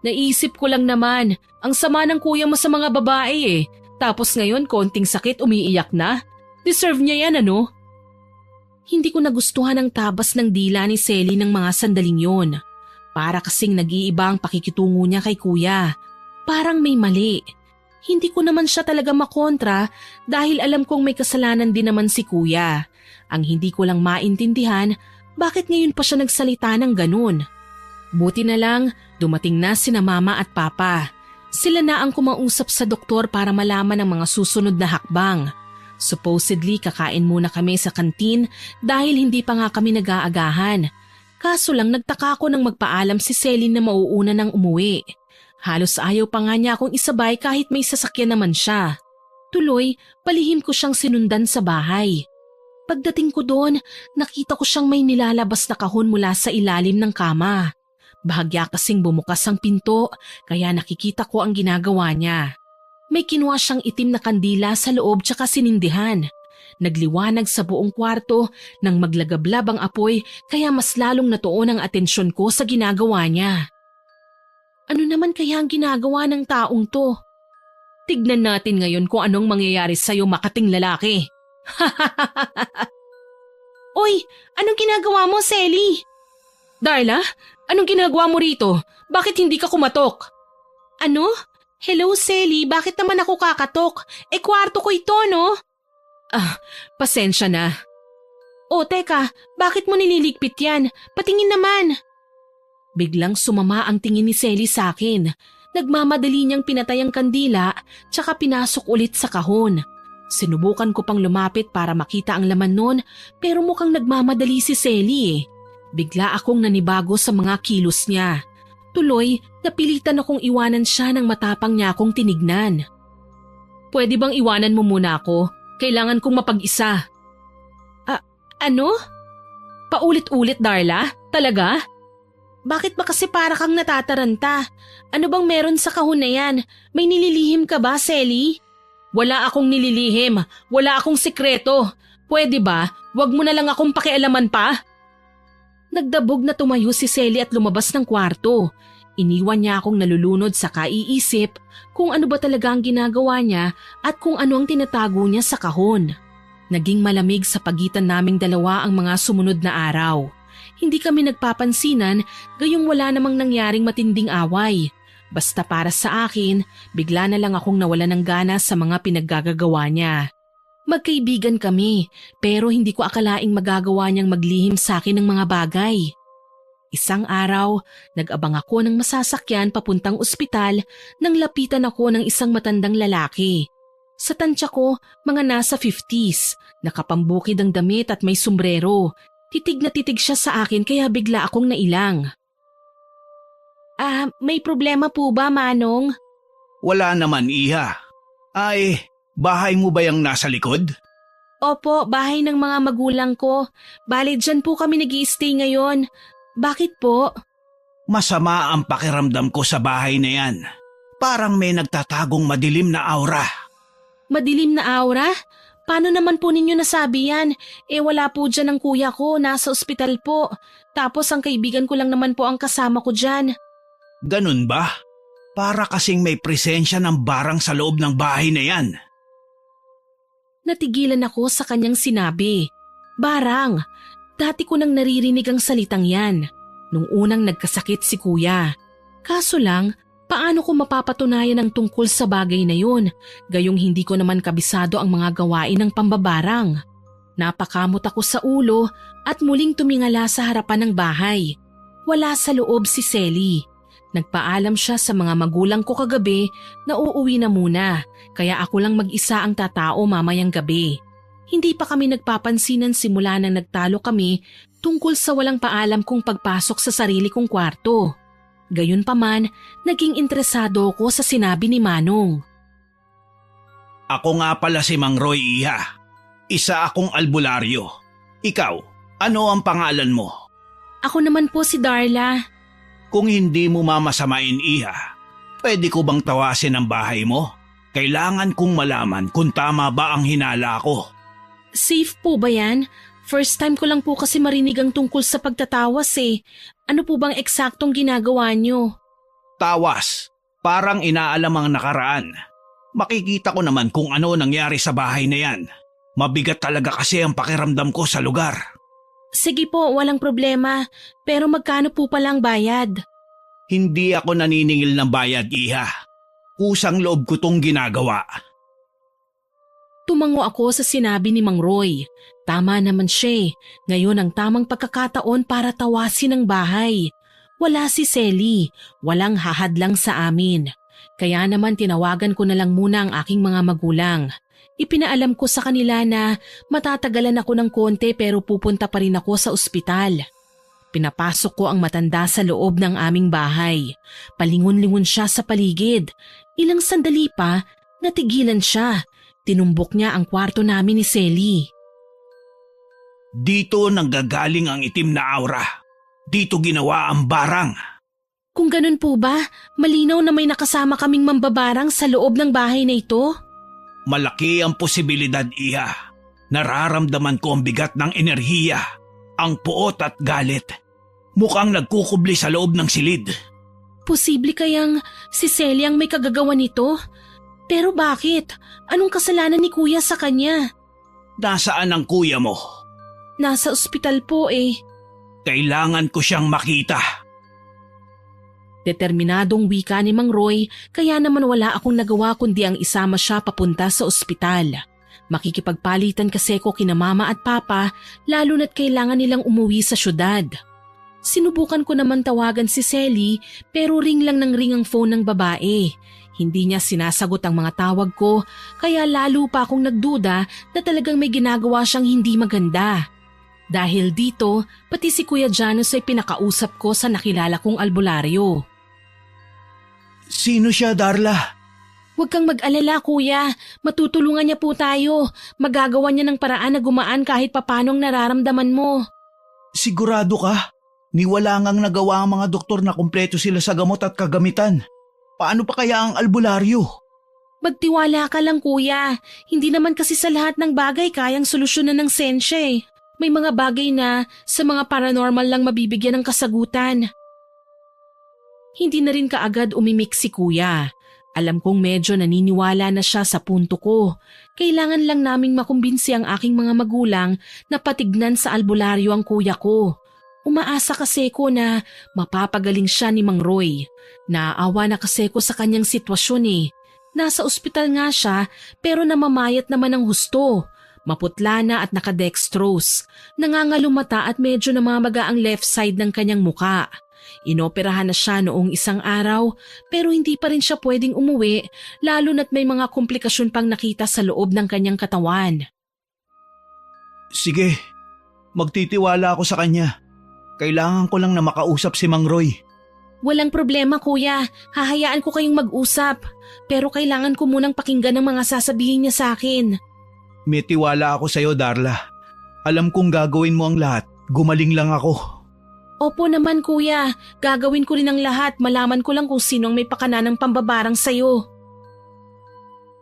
Naisip ko lang naman, ang sama ng kuya mo sa mga babae eh. Tapos ngayon konting sakit umiiyak na. Deserve niya yan ano? Hindi ko nagustuhan ang tabas ng dila ni Selly ng mga sandaling yon. Para kasing nag-iiba ang pakikitungo niya kay kuya. Parang may mali. Hindi ko naman siya talaga makontra dahil alam kong may kasalanan din naman si kuya. Ang hindi ko lang maintindihan, bakit ngayon pa siya nagsalita ng ganun? Buti na lang, dumating na sina mama at papa. Sila na ang kumausap sa doktor para malaman ang mga susunod na hakbang. Supposedly kakain muna kami sa kantin dahil hindi pa nga kami nag-aagahan. Kaso lang nagtaka ako nang magpaalam si Selly na mauuna nang umuwi. Halos ayaw pa nga niya akong isabay kahit may sasakyan naman siya. Tuloy, palihim ko siyang sinundan sa bahay. Pagdating ko doon, nakita ko siyang may nilalabas na kahon mula sa ilalim ng kama. Bahagya kasing bumukas ang pinto kaya nakikita ko ang ginagawa niya. May kinuha siyang itim na kandila sa loob tsaka sinindihan. Nagliwanag sa buong kwarto nang maglagablab ang apoy kaya mas lalong natuon ang atensyon ko sa ginagawa niya. Ano naman kaya ang ginagawa ng taong to? Tignan natin ngayon kung anong mangyayari sa'yo makating lalaki. Oy, anong ginagawa mo, Selly? Darla? Anong ginagawa mo rito? Bakit hindi ka kumatok? Ano? Hello, Selly. Bakit naman ako kakatok? Kwarto ko ito, no? Pasensya na. O, teka. Bakit mo nililigpit yan? Patingin naman. Biglang sumama ang tingin ni Selly sa akin. Nagmamadali niyang pinatay ang kandila tsaka pinasok ulit sa kahon. Sinubukan ko pang lumapit para makita ang laman nun pero mukhang nagmamadali si Selly eh. Bigla akong nanibago sa mga kilos niya. Tuloy, napilitan akong iwanan siya nang matapang niya akong tinignan. Pwede bang iwanan mo muna ako? Kailangan kong mapag-isa. Ano? Paulit-ulit, Darla? Talaga? Bakit ba kasi para kang natataranta? Ano bang meron sa kahon na yan? May nililihim ka ba, Selly? Wala akong nililihim. Wala akong sikreto. Pwede ba? Wag mo na lang akong pakialaman pa. Nagdabog na tumayo si Selly at lumabas ng kwarto. Iniwan niya akong nalulunod sa kaiisip kung ano ba talaga ang ginagawa niya at kung ano ang tinatago niya sa kahon. Naging malamig sa pagitan naming dalawa ang mga sumunod na araw. Hindi kami nagpapansinan gayong wala namang nangyaring matinding away. Basta para sa akin, bigla na lang akong nawala ng gana sa mga pinaggagawa niya. Magkaibigan kami pero hindi ko akalaing magagawa niyang maglihim sa akin ng mga bagay. Isang araw, nag-abang ako ng masasakyan papuntang ospital nang lapitan ako ng isang matandang lalaki. Sa tansya ko, mga nasa 50s, nakapambukid ang damit at may sombrero. Titig na titig siya sa akin kaya bigla akong nailang. May problema po ba, Manong? Wala naman, Iha. Ay, bahay mo ba yung nasa likod? Opo, bahay ng mga magulang ko. Bale, dyan po kami nag-i-stay ngayon. Bakit po? Masama ang pakiramdam ko sa bahay na yan. Parang may nagtatagong madilim na aura. Madilim na aura? Paano naman po ninyo nasabi yan? Wala po dyan ang kuya ko, nasa ospital po. Tapos ang kaibigan ko lang naman po ang kasama ko dyan. Ganun ba? Para kasing may presensya ng barang sa loob ng bahay na yan. Natigilan ako sa kanyang sinabi. Barang. Dati ko nang naririnig ang salitang yan. Nung unang nagkasakit si kuya. Kaso lang, paano ko mapapatunayan ang tungkol sa bagay na yun? Gayong hindi ko naman kabisado ang mga gawain ng pambabarang. Napakamot ako sa ulo at muling tumingala sa harapan ng bahay. Wala sa loob si Selly. Nagpaalam siya sa mga magulang ko kagabi na uuwi na muna, kaya ako lang mag-isa ang tatao mamayang gabi. Hindi pa kami nagpapansinan simula nang nagtalo kami tungkol sa walang paalam kong pagpasok sa sarili kong kwarto. Gayunpaman, naging interesado ko sa sinabi ni Manong. Ako nga pala si Mang Roy, Iha. Isa akong albularyo. Ikaw, ano ang pangalan mo? Ako naman po si Darla. Kung hindi mo mamasamain, Iha, pwede ko bang tawasin ang bahay mo? Kailangan kong malaman kung tama ba ang hinala ko. Safe po ba yan? First time ko lang po kasi marinig ang tungkol sa pagtatawas eh. Ano po bang eksaktong ginagawa nyo? Tawas. Parang inaalam ang nakaraan. Makikita ko naman kung ano nangyari sa bahay na yan. Mabigat talaga kasi ang pakiramdam ko sa lugar. Sige po, walang problema. Pero magkano po palang bayad? Hindi ako naniningil ng bayad, Iha. Kusang loob ko tong ginagawa. Tumango ako sa sinabi ni Mang Roy. Tama naman siya. Ngayon ang tamang pagkakataon para tawasin ang bahay. Wala si Selly. Walang hahadlang sa amin. Kaya naman tinawagan ko na lang muna ang aking mga magulang. Ipinaalam ko sa kanila na matatagalan ako ng konti pero pupunta pa rin ako sa ospital. Pinapasok ko ang matanda sa loob ng aming bahay. Palingon-lingon siya sa paligid. Ilang sandali pa, natigilan siya. Tinumbok niya ang kwarto namin ni Selly. Dito nanggagaling ang itim na aura. Dito ginawa ang barang. Kung ganun po ba, malinaw na may nakasama kaming mambabarang sa loob ng bahay na ito? Malaki ang posibilidad, Iha. Nararamdaman ko ang bigat ng enerhiya, ang puot at galit. Mukhang nagkukubli sa loob ng silid. Posible kayang si Selly ang may kagagawa nito? Pero bakit? Anong kasalanan ni kuya sa kanya? Nasaan ang kuya mo? Nasa ospital po eh. Kailangan ko siyang makita. Determinadong wika ni Mang Roy, kaya naman wala akong nagawa kundi ang isama siya papunta sa ospital. Makikipagpalitan kasi ko kina mama at papa, lalo na't kailangan nilang umuwi sa syudad. Sinubukan ko naman tawagan si Selly pero ring lang ng ring ang phone ng babae. Hindi niya sinasagot ang mga tawag ko kaya lalo pa akong nagduda na talagang may ginagawa siyang hindi maganda. Dahil dito, pati si Kuya Janus ay pinakausap ko sa nakilala kong albularyo. Sino siya, Darla? Huwag kang mag-alala kuya, matutulungan niya po tayo. Magagawa niya ng paraan na gumaan kahit papanong nararamdaman mo. Sigurado ka? Niwala ngang nagawa ang mga doktor na kumpleto sila sa gamot at kagamitan. Paano pa kaya ang albularyo? Magtiwala ka lang kuya, hindi naman kasi sa lahat ng bagay kayang solusyonan ng sensya eh. May mga bagay na sa mga paranormal lang mabibigyan ng kasagutan. Hindi na rin kaagad umimik si kuya. Alam kong medyo naniniwala na siya sa punto ko. Kailangan lang naming makumbinsi ang aking mga magulang na patignan sa albularyo ang kuya ko. Umaasa kasi ko na mapapagaling siya ni Mang Roy. Naawa na kasi ko sa kanyang sitwasyon eh. Nasa ospital nga siya pero namamayat naman ng husto. Maputla na at nakadextrose. Nangangalumata at medyo namamaga ang left side ng kanyang muka. Inoperahan na siya noong isang araw pero hindi pa rin siya pwedeng umuwi lalo na't may mga komplikasyon pang nakita sa loob ng kanyang katawan. Sige, magtitiwala ako sa kanya. Kailangan ko lang na makausap si Mang Roy. Walang problema kuya, hahayaan ko kayong mag-usap pero kailangan ko munang pakinggan ang mga sasabihin niya sa akin. May tiwala ako sa'yo, Darla. Alam kong gagawin mo ang lahat. Gumaling lang ako. Opo naman kuya, gagawin ko rin ang lahat, malaman ko lang kung sinong may pakananang pambabarang sayo.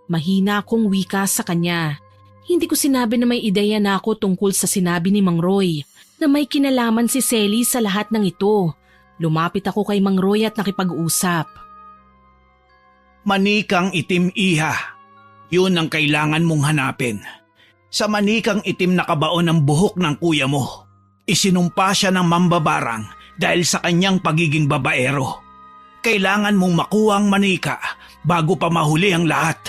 Mahina akong wika sa kanya. Hindi ko sinabi na may ideya na ako tungkol sa sinabi ni Mang Roy, na may kinalaman si Selly sa lahat ng ito. Lumapit ako kay Mang Roy at nakipag-usap. Manikang itim, iha. Yun ang kailangan mong hanapin. Sa manikang itim na kabaon ng buhok ng kuya mo. Isinumpa siya ng mambabarang dahil sa kanyang pagiging babaero. Kailangan mong makuha ang manika bago pa mahuli ang lahat.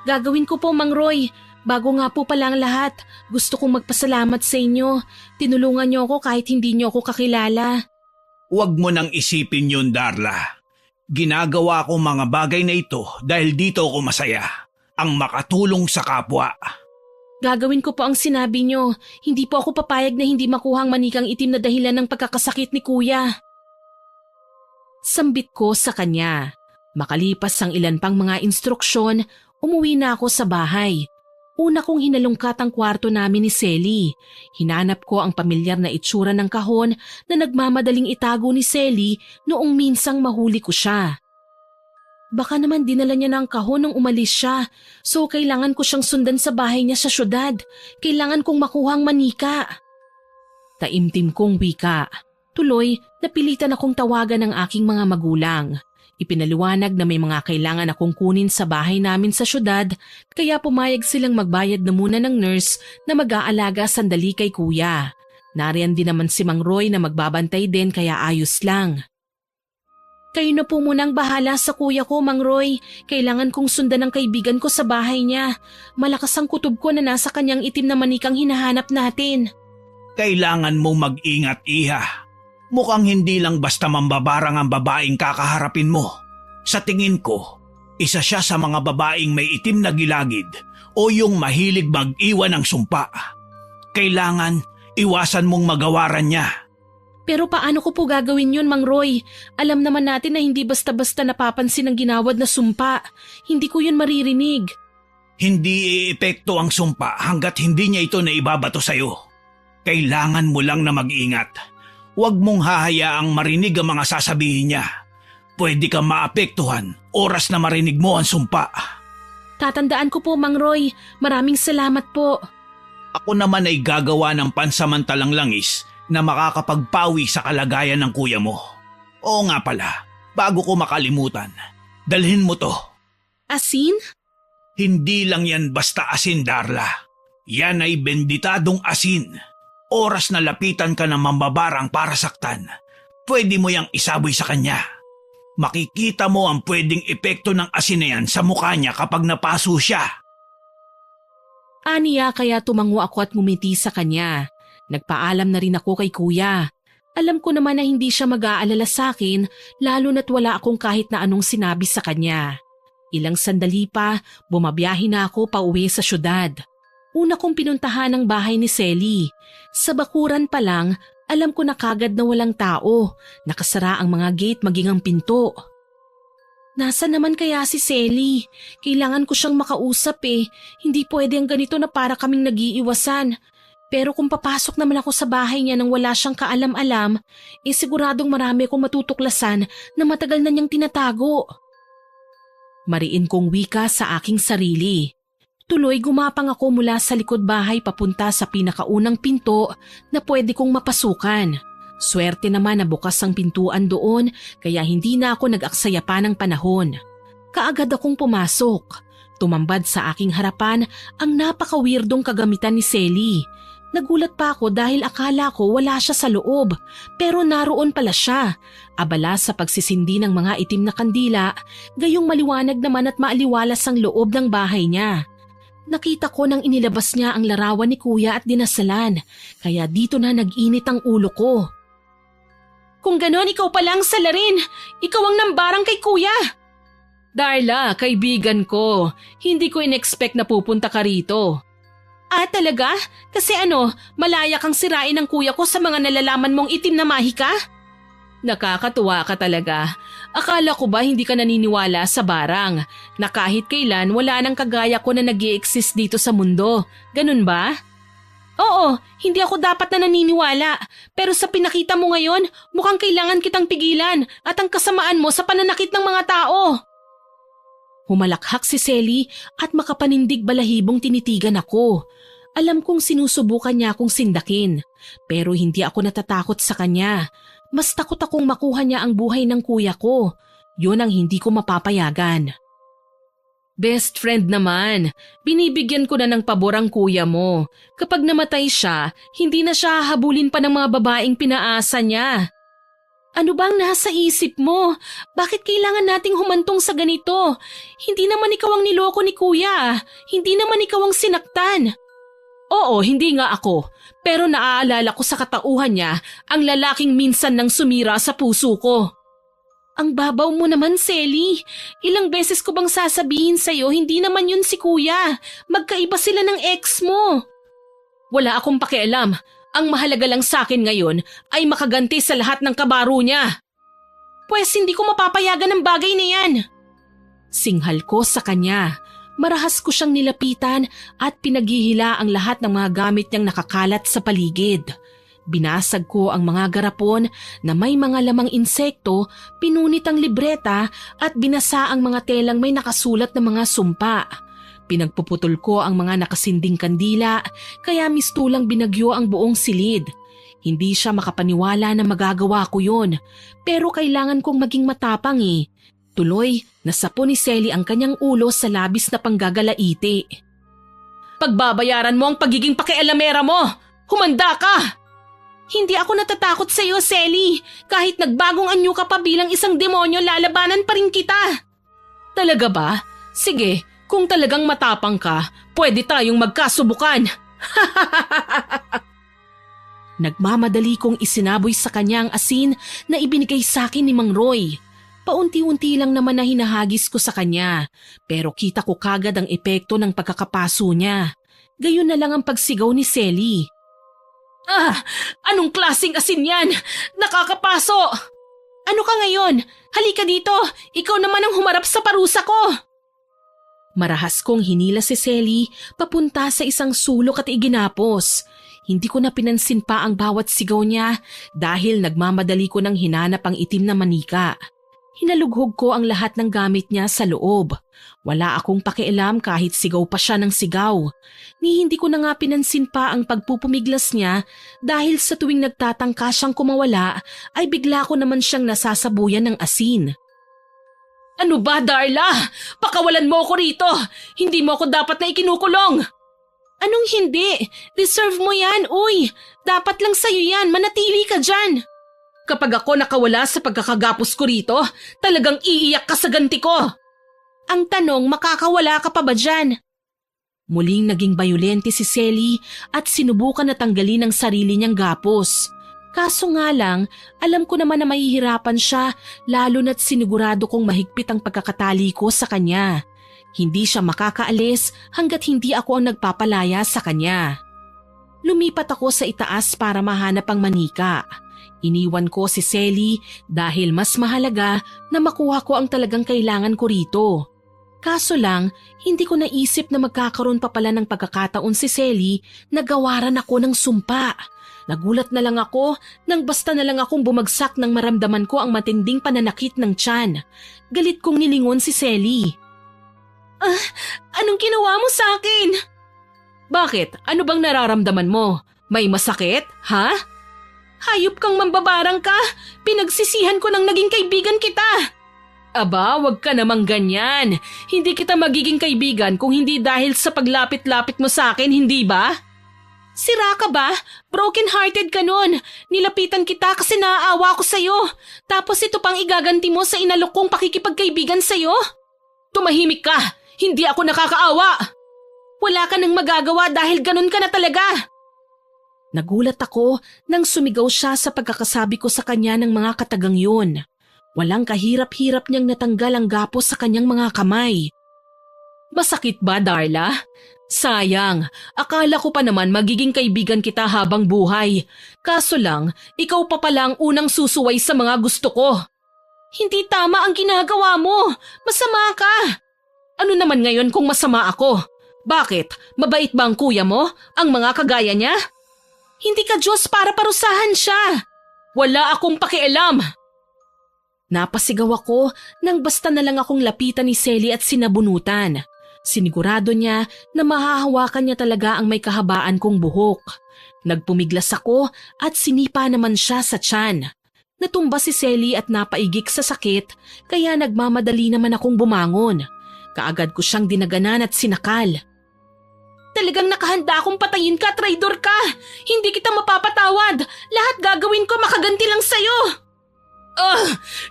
Gagawin ko po, Mang Roy. Bago nga po pala ang lahat, gusto kong magpasalamat sa inyo. Tinulungan niyo ako kahit hindi niyo ako kakilala. Huwag mo nang isipin yun, Darla. Ginagawa ko mga bagay na ito dahil dito ako masaya. Ang makatulong sa kapwa. Gagawin ko po ang sinabi niyo. Hindi po ako papayag na hindi makuha ang manikang itim na dahilan ng pagkakasakit ni kuya. Sambit ko sa kanya. Makalipas ang ilan pang mga instruksyon, umuwi na ako sa bahay. Una kong hinalungkat ang kwarto namin ni Selly. Hinanap ko ang pamilyar na itsura ng kahon na nagmamadaling itago ni Selly noong minsang mahuli ko siya. Baka naman dinala niya ng kahon nung umalis siya, so kailangan ko siyang sundan sa bahay niya sa syudad. Kailangan kong makuha ang manika. Taimtim kong wika. Tuloy, napilitan akong tawagan ng aking mga magulang. Ipinaliwanag na may mga kailangan akong kunin sa bahay namin sa syudad, kaya pumayag silang magbayad na muna ng nurse na mag-aalaga sandali kay kuya. Nariyan din naman si Mang Roy na magbabantay din kaya ayos lang. Kayo na po munang bahala sa kuya ko, Mang Roy. Kailangan kong sundan ang kaibigan ko sa bahay niya. Malakas ang kutob ko na nasa kanyang itim na manikang hinahanap natin. Kailangan mong mag-ingat, iha. Mukhang hindi lang basta mambabarang ang babaeng kakaharapin mo. Sa tingin ko, isa siya sa mga babaeng may itim na gilagid o yung mahilig mag-iwan ng sumpa. Kailangan iwasan mong magawaran niya. Pero paano ko po gagawin yun, Mang Roy? Alam naman natin na hindi basta-basta napapansin ang ginawad na sumpa. Hindi ko yun maririnig. Hindi iepekto ang sumpa hanggat hindi niya ito naibabato sa'yo. Kailangan mo lang na mag-ingat. Huwag mong hahayaang marinig ang mga sasabihin niya. Pwede kang maapektuhan oras na marinig mo ang sumpa. Tatandaan ko po, Mang Roy. Maraming salamat po. Ako naman ay gagawa ng pansamantalang langis na makakapagpawi sa kalagayan ng kuya mo. Oo nga pala, bago ko makalimutan, dalhin mo to. Asin? Hindi lang yan basta asin, Darla. Yan ay benditadong asin. Oras na lapitan ka ng mambabarang para saktan, pwede mo yang isaboy sa kanya. Makikita mo ang pwedeng epekto ng asin na yan sa mukha niya kapag napaso siya. Aniya kaya tumango ako at ngumiti sa kanya. Nagpaalam na rin ako kay kuya. Alam ko naman na hindi siya mag-aalala sa akin lalo na't wala akong kahit na anong sinabi sa kanya. Ilang sandali pa, bumabiyahe na ako pauwi sa syudad. Una kong pinuntahan ang bahay ni Selly. Sa bakuran pa lang, alam ko na kagad na walang tao. Nakasara ang mga gate maging ang pinto. Nasaan naman kaya si Selly? Kailangan ko siyang makausap eh. Hindi pwede ang ganito na para kaming nag-iiwasan. Pero kung papasok naman ako sa bahay niya nang wala siyang kaalam-alam, siguradong marami akong matutuklasan na matagal na niyang tinatago. Mariin kong wika sa aking sarili. Tuloy gumapang ako mula sa likod bahay papunta sa pinakaunang pinto na pwede kong mapasukan. Swerte naman na bukas ang pintuan doon kaya hindi na ako nag-aksaya pa ng panahon. Kaagad akong pumasok. Tumambad sa aking harapan ang napaka-weirdong kagamitan ni Selly. Nagulat pa ako dahil akala ko wala siya sa loob pero naroon pala siya. Abala sa pagsisindi ng mga itim na kandila, gayong maliwanag naman at maaliwalas ang loob ng bahay niya. Nakita ko nang inilabas niya ang larawan ni Kuya at dinasalan, kaya dito na nag-init ang ulo ko. Kung ganon, ikaw pa lang salarin. Ikaw ang nambarang kay Kuya. Darla, kaibigan ko. Hindi ko in-expect na pupunta ka rito. Ah, talaga? Kasi malaya kang sirain ng kuya ko sa mga nalalaman mong itim na mahika? Nakakatuwa ka talaga. Akala ko ba hindi ka naniniwala sa barang na kahit kailan wala nang kagaya ko na nag-i-exist dito sa mundo. Ganun ba? Oo, hindi ako dapat na naniniwala. Pero sa pinakita mo ngayon, mukhang kailangan kitang pigilan at ang kasamaan mo sa pananakit ng mga tao. Humalakhak si Selly at makapanindig balahibong tinitigan ako. Alam kong sinusubukan niya akong sindakin, pero hindi ako natatakot sa kanya. Mas takot akong makuha niya ang buhay ng kuya ko. Yun ang hindi ko mapapayagan. Best friend naman, binibigyan ko na ng pabor ang kuya mo. Kapag namatay siya, hindi na siya hahabulin pa ng mga babaeng pinaasa niya. Ano bang nasa isip mo? Bakit kailangan nating humantong sa ganito? Hindi naman ikaw ang niloko ni kuya. Hindi naman ikaw ang sinaktan. Oo, hindi nga ako. Pero naaalala ko sa katauhan niya ang lalaking minsan nang sumira sa puso ko. Ang babaw mo naman, Selly. Ilang beses ko bang sasabihin sa'yo, hindi naman yun si kuya. Magkaiba sila ng ex mo. Wala akong pakialam. Ang mahalaga lang sa akin ngayon ay makaganti sa lahat ng kabaro niya. Pwes hindi ko mapapayagan ng bagay na yan. Singhal ko sa kanya. Marahas ko siyang nilapitan at pinaghihila ang lahat ng mga gamit niyang nakakalat sa paligid. Binasag ko ang mga garapon na may mga lamang insekto, pinunit ang libreta at binasa ang mga telang may nakasulat na mga sumpa. Pinagpuputol ko ang mga nakasinding kandila kaya mistulang binagyo ang buong silid. Hindi siya makapaniwala na magagawa ko yon, pero kailangan kong maging matapang eh. Tuloy, nasapo ni Selly ang kanyang ulo sa labis na panggagalaiti. Pagbabayaran mo ang pagiging pakialamera mo! Humanda ka! Hindi ako natatakot sa iyo, Selly. Kahit nagbagong anyo ka pa bilang isang demonyo, lalabanan pa rin kita. Talaga ba? Sige, kung talagang matapang ka, pwede tayong magkasubukan. Nagmamadali kong isinaboy sa kanya ang asin na ibinigay sa akin ni Mang Roy. Paunti-unti lang naman na hinahagis ko sa kanya, pero kita ko kagad ang epekto ng pagkakapaso niya. Gayon na lang ang pagsigaw ni Selly. Ah! Anong klaseng asin yan? Nakakapaso! Ano ka ngayon? Halika dito! Ikaw naman ang humarap sa parusa ko! Marahas kong hinila si Selly papunta sa isang sulok at iginapos. Hindi ko na pinansin pa ang bawat sigaw niya dahil nagmamadali ko nang hinanap ang itim na manika. Hinalughog ko ang lahat ng gamit niya sa loob. Wala akong pakialam kahit sigaw pa siya ng sigaw. Ni hindi ko na nga pinansin pa ang pagpupumiglas niya dahil sa tuwing nagtatangka siyang kumawala ay bigla ko naman siyang nasasabuyan ng asin. Ano ba, Darla? Pakawalan mo ako rito! Hindi mo ako dapat na ikinukulong! Anong hindi? Deserve mo yan, uy! Dapat lang sa'yo yan, manatili ka dyan! Kapag ako nakawala sa pagkakagapos ko rito, talagang iiyak ka sa ganti ko. Ang tanong, makakawala ka pa ba dyan? Muling naging bayolente si Selly at sinubukan na tanggalin ang sarili niyang gapos. Kaso nga lang, alam ko naman na mahihirapan siya lalo na't sinigurado kong mahigpit ang pagkakatali ko sa kanya. Hindi siya makakaalis hanggat hindi ako ang nagpapalaya sa kanya. Lumipat ako sa itaas para mahanap ang manika. Iniwan ko si Selly dahil mas mahalaga na makuha ko ang talagang kailangan ko rito. Kaso lang, hindi ko naisip na magkakaroon pa pala ng pagkakataon si Selly na gawaran ako ng sumpa. Nagulat na lang ako nang basta na lang akong bumagsak nang maramdaman ko ang matinding pananakit ng tiyan. Galit kong nilingon si Selly. Anong ginawa mo sa akin? Bakit? Ano bang nararamdaman mo? May masakit? Ha? Hayop kang mambabarang ka! Pinagsisihan ko nang naging kaibigan kita! Aba, wag ka namang ganyan. Hindi kita magiging kaibigan kung hindi dahil sa paglapit-lapit mo sa akin, hindi ba? Sira ka ba? Broken-hearted ka nun. Nilapitan kita kasi naaawa ko sa'yo. Tapos ito pang igaganti mo sa inalok kong pakikipagkaibigan sa'yo? Tumahimik ka! Hindi ako nakakaawa! Wala ka nang magagawa dahil ganun ka na talaga! Nagulat ako nang sumigaw siya sa pagkakasabi ko sa kanya ng mga katagang yun. Walang kahirap-hirap niyang natanggal ang gapos sa kanyang mga kamay. Masakit ba, Darla? Sayang, akala ko pa naman magiging kaibigan kita habang buhay. Kaso lang, ikaw pa pala ang unang susuway sa mga gusto ko. Hindi tama ang ginagawa mo. Masama ka. Ano naman ngayon kung masama ako? Bakit? Mabait ba ang kuya mo? Ang mga kagaya niya? Hindi ka Diyos para parusahan siya. Wala akong pakialam. Napasigaw ako nang basta na lang akong lapitan ni Selly at sinabunutan. Sinigurado niya na mahahawakan niya talaga ang may kahabaan kong buhok. Nagpumiglas ako at sinipa naman siya sa tiyan. Natumba si Selly at napaigik sa sakit kaya nagmamadali naman akong bumangon. Kaagad ko siyang dinaganan at sinakal. Talagang nakahanda akong patayin ka, traidor ka! Hindi kita mapapatawad! Lahat gagawin ko makaganti lang sa'yo!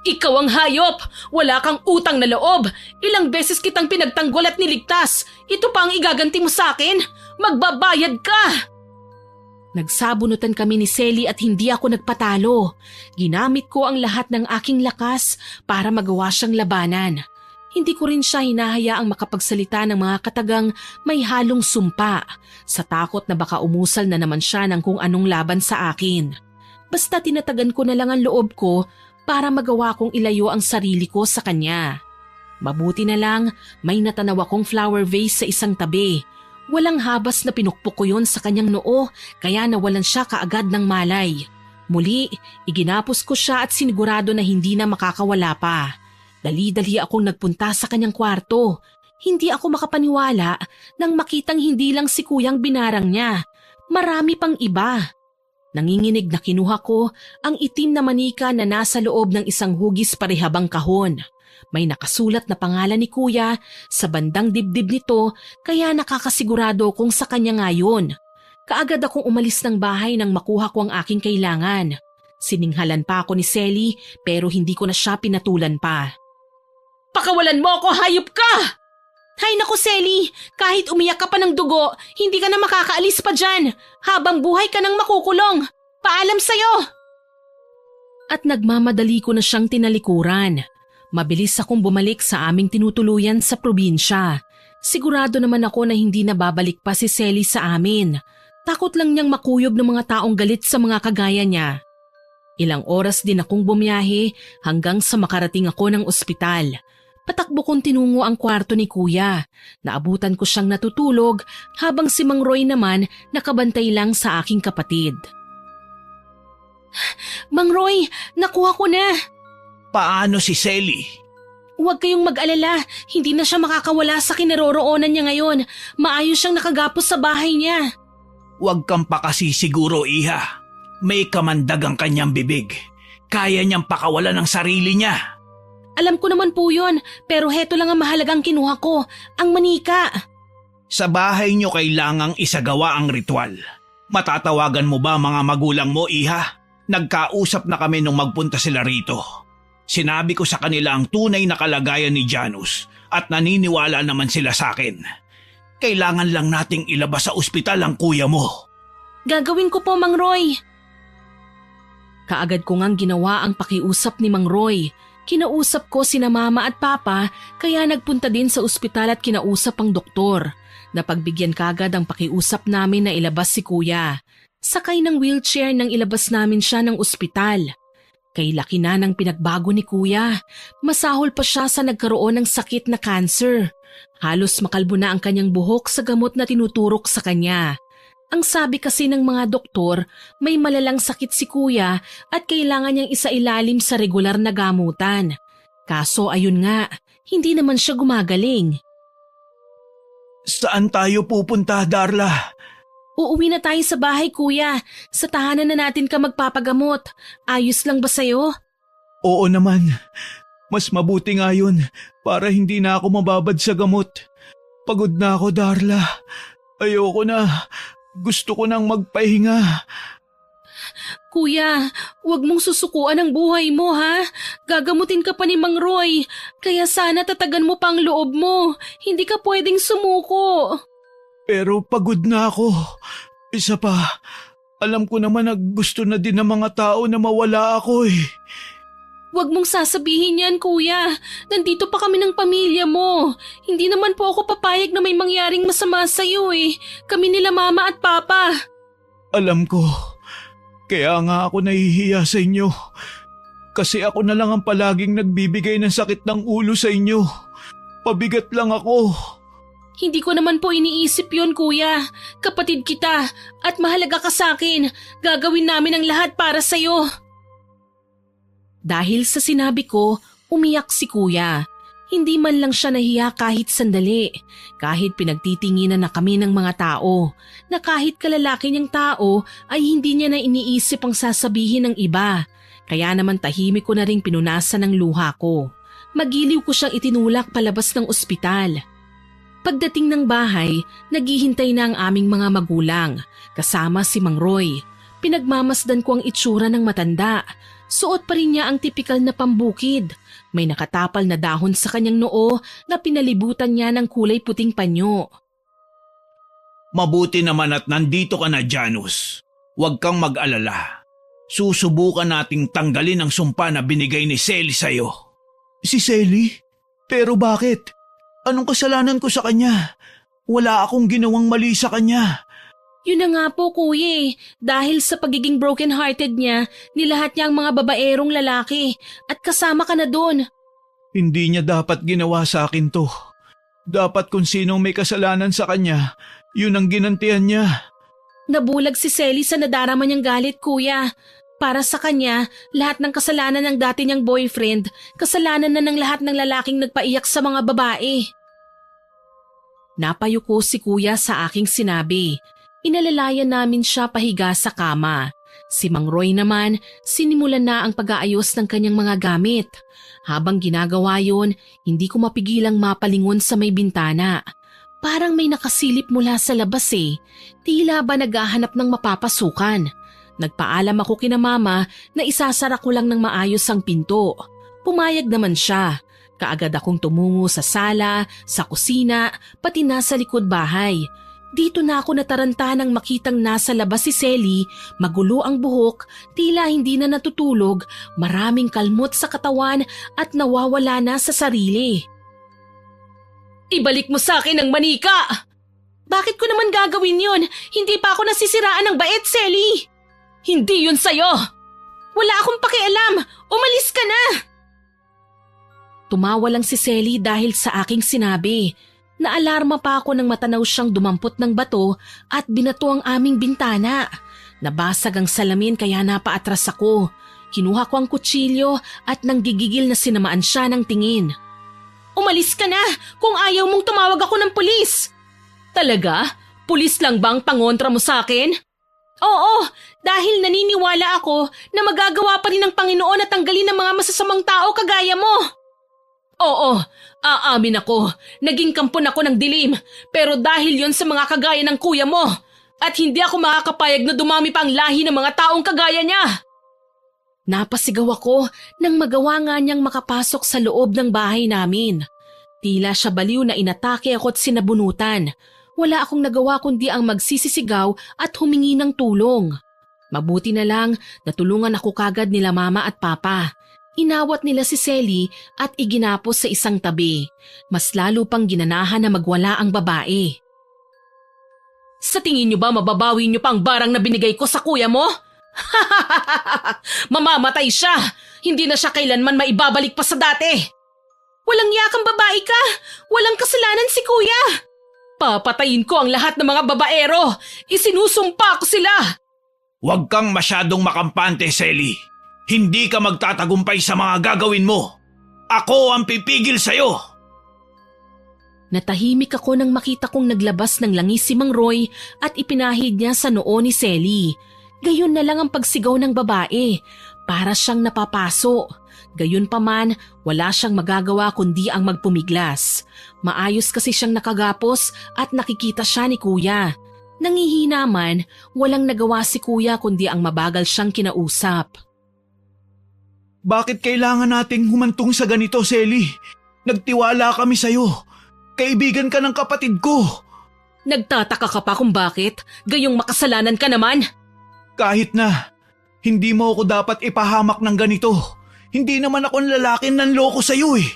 Ikaw ang hayop! Wala kang utang na loob! Ilang beses kitang pinagtanggol at niligtas! Ito pa ang igaganti mo sa akin? Magbabayad ka! Nagsabunutan kami ni Selly at hindi ako nagpatalo. Ginamit ko ang lahat ng aking lakas para magawa siyang labanan. Hindi ko rin siya hinahayaang makapagsalita ng mga katagang may halong sumpa sa takot na baka umusal na naman siya ng kung anong laban sa akin. Basta tinatagan ko na lang ang loob ko para magawa kong ilayo ang sarili ko sa kanya. Mabuti na lang may natanaw akong flower vase sa isang tabi. Walang habas na pinukpok ko yun sa kanyang noo kaya nawalan siya kaagad ng malay. Muli, iginapos ko siya at sinigurado na hindi na makakawala pa. Dali-dali akong nagpunta sa kanyang kwarto. Hindi ako makapaniwala nang makitang hindi lang si kuyang binarang niya. Marami pang iba. Nanginginig na kinuha ko ang itim na manika na nasa loob ng isang hugis parehabang kahon. May nakasulat na pangalan ni kuya sa bandang dibdib nito kaya nakakasigurado kung sa kanya nga yun. Kaagad akong umalis ng bahay nang makuha ko ang aking kailangan. Sininghalan pa ako ni Selly pero hindi ko na siya pinatulan pa. Pakawalan mo ako, hayop ka! Hay naku, Selly, kahit umiyak ka pa ng dugo, hindi ka na makakaalis pa dyan. Habang buhay ka nang makukulong. Paalam sa'yo! At nagmamadali ko na siyang tinalikuran. Mabilis akong bumalik sa aming tinutuluyan sa probinsya. Sigurado naman ako na hindi na babalik pa si Selly sa amin. Takot lang niyang makuyog ng mga taong galit sa mga kagaya niya. Ilang oras din akong bumiyahe hanggang sa makarating ako ng ospital. Patakbo kong tinungo ang kwarto ni kuya. Naabutan ko siyang natutulog habang si Mang Roy naman nakabantay lang sa aking kapatid. Mang Roy, nakuha ko na! Paano si Selly? Huwag kayong mag-alala, hindi na siya makakawala sa kinaroroonan niya ngayon. Maayos siyang nakagapos sa bahay niya. Huwag kang pakasisiguro, iha. May kamandag ang kanyang bibig. Kaya niyang pakawalan ng sarili niya. Alam ko naman po yun, pero heto lang ang mahalagang kinuha ko, ang manika. Sa bahay niyo kailangang isagawa ang ritual. Matatawagan mo ba mga magulang mo, iha? Nagkausap na kami nung magpunta sila rito. Sinabi ko sa kanila ang tunay na kalagayan ni Janus at naniniwala naman sila sa akin. Kailangan lang nating ilabas sa ospital ang kuya mo. Gagawin ko po, Mang Roy. Kaagad ko ngang ginawa ang pakiusap ni Mang Roy. Kinausap ko sina mama at papa kaya nagpunta din sa ospital at kinausap ang doktor. Napagbigyan kagad ang pakiusap namin na ilabas si kuya. Sakay ng wheelchair nang ilabas namin siya ng ospital. Kay laki na ng pinagbago ni kuya. Masahol pa siya sa nagkaroon ng sakit na cancer. Halos makalbo na ang kanyang buhok sa gamot na tinuturok sa kanya. Ang sabi kasi ng mga doktor, may malalang sakit si kuya at kailangan niyang isailalim sa regular na gamutan. Kaso ayun nga, hindi naman siya gumagaling. Saan tayo pupunta, Darla? Uuwi na tayo sa bahay, kuya. Sa tahanan na natin ka magpapagamot. Ayos lang ba sa'yo? Oo naman. Mas mabuti nga yun para hindi na ako mababad sa gamot. Pagod na ako, Darla. Ayoko na. Gusto ko nang magpahinga. Kuya, huwag mong susukuan ang buhay mo, ha? Gagamutin ka pa ni Mang Roy. Kaya sana tatagan mo pa ang loob mo. Hindi ka pwedeng sumuko. Pero pagod na ako. Isa pa, alam ko naman na gusto na din ng mga tao na mawala ako eh. Huwag mong sasabihin yan, kuya. Nandito pa kami ng pamilya mo. Hindi naman po ako papayag na may mangyaring masama sa'yo eh. Kami nila mama at papa. Alam ko. Kaya nga ako nahihiya sa inyo. Kasi ako na lang ang palaging nagbibigay ng sakit ng ulo sa inyo. Pabigat lang ako. Hindi ko naman po iniisip yon, kuya. Kapatid kita at mahalaga ka sa akin. Gagawin namin ang lahat para sa'yo. Dahil sa sinabi ko, umiyak si kuya. Hindi man lang siya nahiya kahit sandali. Kahit pinagtitinginan na kami ng mga tao. Na kahit kalalaki niyang tao ay hindi niya na iniisip ang sasabihin ng iba. Kaya naman tahimik ko na ring pinunasan ng luha ko. Magiliw ko siyang itinulak palabas ng ospital. Pagdating ng bahay, naghihintay na ang aming mga magulang, kasama si Mang Roy. Pinagmamasdan ko ang itsura ng matanda. Suot pa rin niya ang tipikal na pambukid. May nakatapal na dahon sa kanyang noo na pinalibutan niya ng kulay puting panyo. Mabuti naman at nandito ka na, Janus. Huwag kang mag-alala. Susubukan nating tanggalin ang sumpa na binigay ni Selly sa'yo. Si Selly? Pero bakit? Anong kasalanan ko sa kanya? Wala akong ginawang mali sa kanya. Yun na nga po, kuya. Dahil sa pagiging broken-hearted niya, nilahat niya ang mga babaerong lalaki at kasama ka na doon. Hindi niya dapat ginawa sa akin to. Dapat kung sinong may kasalanan sa kanya, yun ang ginantihan niya. Nabulag si Selly sa nadarama niyang galit, kuya. Para sa kanya, lahat ng kasalanan ng dati niyang boyfriend, kasalanan na ng lahat ng lalaking nagpaiyak sa mga babae. Napayuko si kuya sa aking sinabi. Inalalayan namin siya pahiga sa kama. Si Mang Roy naman, sinimulan na ang pag-aayos ng kanyang mga gamit. Habang ginagawa yon, hindi ko mapigilang mapalingon sa may bintana. Parang may nakasilip mula sa labas eh. Tila ba naghahanap ng mapapasukan. Nagpaalam ako kina mama na isasara ko lang ng maayos ang pinto. Pumayag naman siya. Kaagad akong tumungo sa sala, sa kusina, pati na sa likod bahay. Dito na ako nataranta nang makitang nasa labas si Selly, magulo ang buhok, tila hindi na natutulog, maraming kalmot sa katawan at nawawala na sa sarili. Ibalik mo sa akin ang manika! Bakit ko naman gagawin yun? Hindi pa ako nasisiraan ng bait, Selly! Hindi yun sa'yo! Wala akong pakialam! Umalis ka na! Tumawa lang si Selly dahil sa aking sinabi. Naalarma pa ako nang matanaw siyang dumampot ng bato at binato ang aming bintana. Nabasag ang salamin kaya napaatras ako. Kinuha ko ang kutsilyo at nang gigigil na sinamaan siya ng tingin. Umalis ka na kung ayaw mong tumawag ako ng pulis! Talaga? Pulis lang bang pangontra mo sa akin? Oo, dahil naniniwala ako na magagawa pa rin ng Panginoon na tanggalin ang mga masasamang tao kagaya mo. Oo, aamin ako, naging kampon ako ng dilim, pero dahil yon sa mga kagaya ng kuya mo, at hindi ako makakapayag na dumami pa ang lahi ng mga taong kagaya niya. Napasigaw ako nang magawa nga niyang makapasok sa loob ng bahay namin. Tila siya baliw na inatake ako at sinabunutan. Wala akong nagawa kundi ang magsisisigaw at humingi ng tulong. Mabuti na lang natulungan ako kagad nila mama at papa. Inawat nila si Selly at iginapos sa isang tabi. Mas lalo pang ginanahan na magwala ang babae. Sa tingin niyo ba mababawi niyo pa ang barang na binigay ko sa kuya mo? Mamamatay siya! Hindi na siya kailanman maibabalik pa sa dati! Walang yakang babae ka! Walang kasalanan si kuya! Papatayin ko ang lahat ng mga babaero! Isinusumpa ko sila! Huwag kang masyadong makampante, Selly. Hindi ka magtatagumpay sa mga gagawin mo. Ako ang pipigil sa'yo. Natahimik ako nang makita kong naglabas ng langis si Mang Roy at ipinahid niya sa noo ni Selly. Gayon na lang ang pagsigaw ng babae. Para siyang napapaso. Gayon pa man, wala siyang magagawa kundi ang magpumiglas. Maayos kasi siyang nakagapos at nakikita siya ni kuya. Nangihina man, walang nagawa si kuya kundi ang mabagal siyang kinausap. Bakit kailangan nating humantong sa ganito, Selly? Nagtiwala kami sa'yo. Kaibigan ka ng kapatid ko. Nagtataka ka pa kung bakit? Gayong makasalanan ka naman. Kahit na, hindi mo ako dapat ipahamak ng ganito. Hindi naman ako lalaking nanloko sa'yo eh.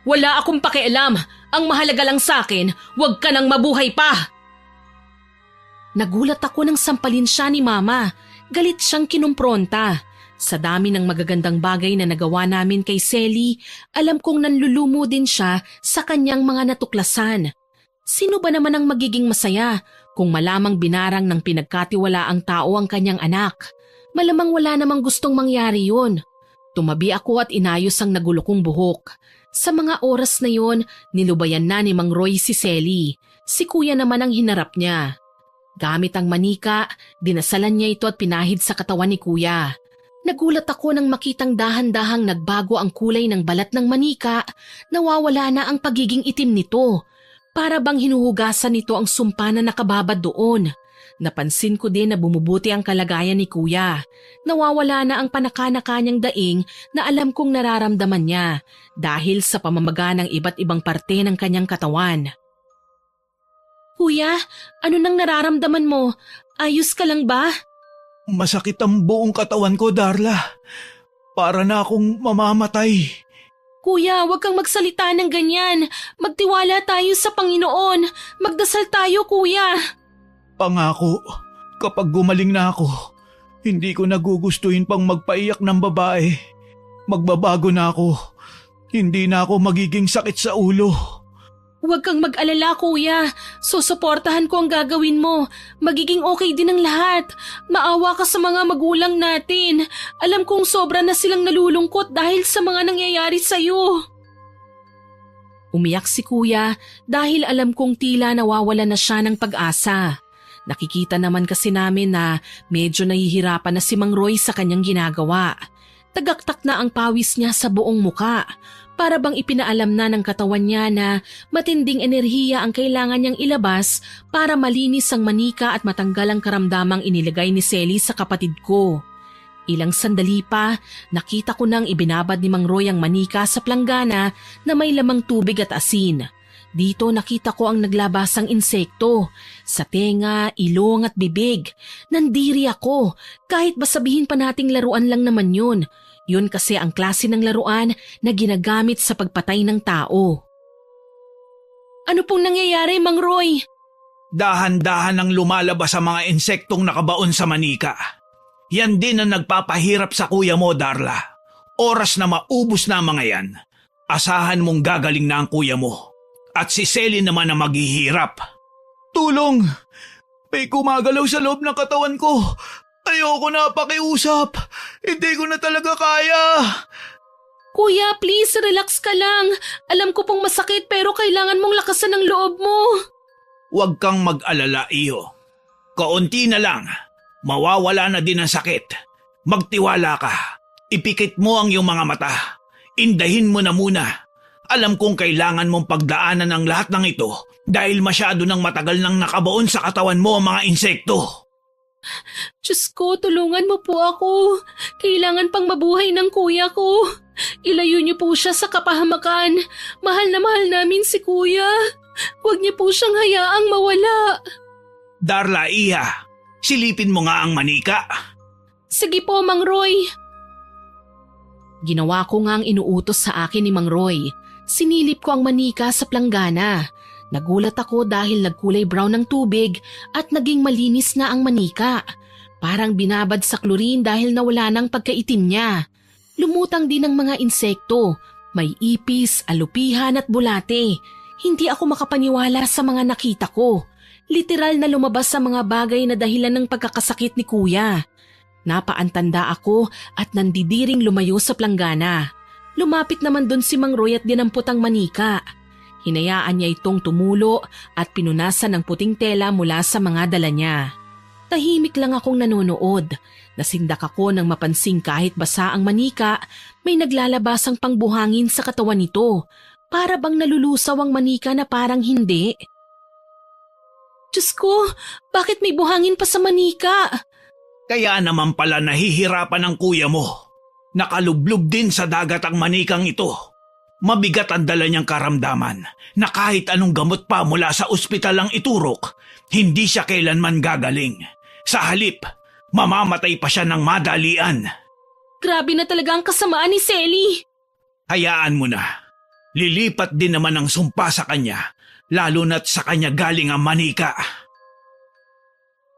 Wala akong pakialam. Ang mahalaga lang sa akin, huwag ka nang mabuhay pa. Nagulat ako nang sampalin siya ni Mama. Galit siyang kinumpronta. Sa dami ng magagandang bagay na nagawa namin kay Selly, alam kong nanlulumo din siya sa kanyang mga natuklasan. Sino ba naman ang magiging masaya kung malamang binarang ng pinagkatiwalaang tao ang kanyang anak? Malamang wala namang gustong mangyari yun. Tumabi ako at inayos ang nagulo kong buhok. Sa mga oras na yon, nilubayan na ni Mang Roy si Selly. Si kuya naman ang hinarap niya. Gamit ang manika, dinasalan niya ito at pinahid sa katawan ni kuya. Nagulat ako nang makitang dahan-dahang nagbago ang kulay ng balat ng manika, nawawala na ang pagiging itim nito. Para bang hinuhugasan nito ang sumpa na nakababad doon. Napansin ko din na bumubuti ang kalagayan ni kuya. Nawawala na ang panaka-naka niyang daing na alam kong nararamdaman niya dahil sa pamamaga ng iba't ibang parte ng kanyang katawan. Kuya, ano nang nararamdaman mo? Ayos ka lang ba? Masakit ang buong katawan ko, Darla. Para na akong mamamatay. Kuya, huwag kang magsalita ng ganyan. Magtiwala tayo sa Panginoon. Magdasal tayo, kuya. Pangako, kapag gumaling na ako, hindi ko nagugustuhin pang magpaiyak ng babae. Magbabago na ako. Hindi na ako magiging sakit sa ulo. Huwag kang mag-alala, kuya. Susuportahan ko ang gagawin mo. Magiging okay din ang lahat. Maawa ka sa mga magulang natin. Alam kong sobra na silang nalulungkot dahil sa mga nangyayari sa'yo. Umiyak si kuya dahil alam kong tila nawawala na siya ng pag-asa. Nakikita naman kasi namin na medyo nahihirapan na si Mang Roy sa kanyang ginagawa. Tagaktak na ang pawis niya sa buong muka. Para bang ipinaalam na ng katawan niya na matinding enerhiya ang kailangan niyang ilabas para malinis ang manika at matanggal ang karamdamang inilagay ni Selly sa kapatid ko. Ilang sandali pa, nakita ko nang ibinabad ni Mang Roy ang manika sa planggana na may lamang tubig at asin. Dito nakita ko ang naglabasang insekto. Sa tenga, ilong at bibig. Nandiri ako, kahit ba sabihin pa nating laruan lang naman yun. Yun kasi ang klase ng laruan na ginagamit sa pagpatay ng tao. Ano pong nangyayari, Mang Roy? Dahan-dahan ang lumalabas sa mga insektong nakabaon sa manika. Yan din ang nagpapahirap sa kuya mo, Darla. Oras na maubos na mga yan. Asahan mong gagaling na ang kuya mo. At si Selly naman ang maghihirap. Tulong! May kumagalaw sa loob ng katawan ko. Ayoko na pakiusap. Hindi ko na talaga kaya. Kuya, please relax ka lang. Alam ko pong masakit pero kailangan mong lakasan ang loob mo. Huwag kang mag-alala, iyo. Kaunti na lang. Mawawala na din ang sakit. Magtiwala ka. Ipikit mo ang iyong mga mata. Indahin mo na muna. Alam kong kailangan mong pagdaanan ang lahat ng ito dahil masyado nang matagal nang nakabaon sa katawan mo ang mga insekto. Diyos ko, tulungan mo po ako. Kailangan pang mabuhay ng kuya ko. Ilayo niyo po siya sa kapahamakan. Mahal na mahal namin si kuya. Huwag niyo po siyang hayaang mawala. Darla, iha. Silipin mo nga ang manika. Sige po, Mang Roy. Ginawa ko nga ang inuutos sa akin ni Mang Roy. Sinilip ko ang manika sa planggana. Nagulat ako dahil nagkulay brown ng tubig at naging malinis na ang manika. Parang binabad sa chlorine dahil nawala ng pagkaitim niya. Lumutang din ang mga insekto. May ipis, alupihan at bulate. Hindi ako makapaniwala sa mga nakita ko. Literal na lumabas sa mga bagay na dahilan ng pagkakasakit ni kuya. Napaantanda ako at nandidiring lumayo sa planggana. Lumapit naman dun si Mang Roy at dinampot ang manika. Hinayaan niya itong tumulo at pinunasan ng puting tela mula sa mga dala niya. Tahimik lang akong nanonood. Nasindak ako nang mapansing kahit basa ang manika, may naglalabasang pangbuhangin sa katawan nito. Para bang nalulusaw ang manika na parang hindi. Diyos ko, bakit may buhangin pa sa manika? Kaya naman pala nahihirapan ang kuya mo. Nakalublob din sa dagat ang manikang ito. Mabigat ang dala niyang karamdaman na kahit anong gamot pa mula sa ospital ang iturok, hindi siya kailanman gagaling. Sa halip, mamamatay pa siya ng madalian. Grabe na talaga ang kasamaan ni Selly. Hayaan mo na. Lilipat din naman ang sumpa sa kanya, lalo na't sa kanya galing ang manika.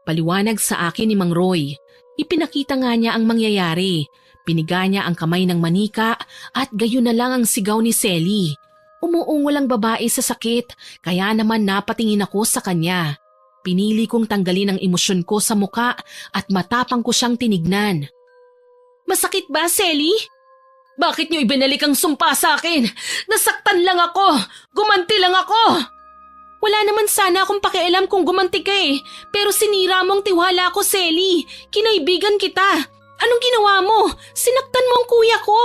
Paliwanag sa akin ni Mang Roy. Ipinakita nga niya ang mangyayari. Piniga niya ang kamay ng manika at gayon na lang ang sigaw ni Selly. Umuungol ang babae sa sakit, kaya naman napatingin ako sa kanya. Pinili kong tanggalin ang emosyon ko sa muka at matapang ko siyang tinignan. Masakit ba, Selly? Bakit niyo ibinalik ang sumpa sa akin? Nasaktan lang ako! Gumanti lang ako! Wala naman sana akong pakialam kung gumanti ka pero sinira mo ang tiwala ko, Selly. Kinaibigan kita. Anong ginawa mo? Sinaktan mo ang kuya ko.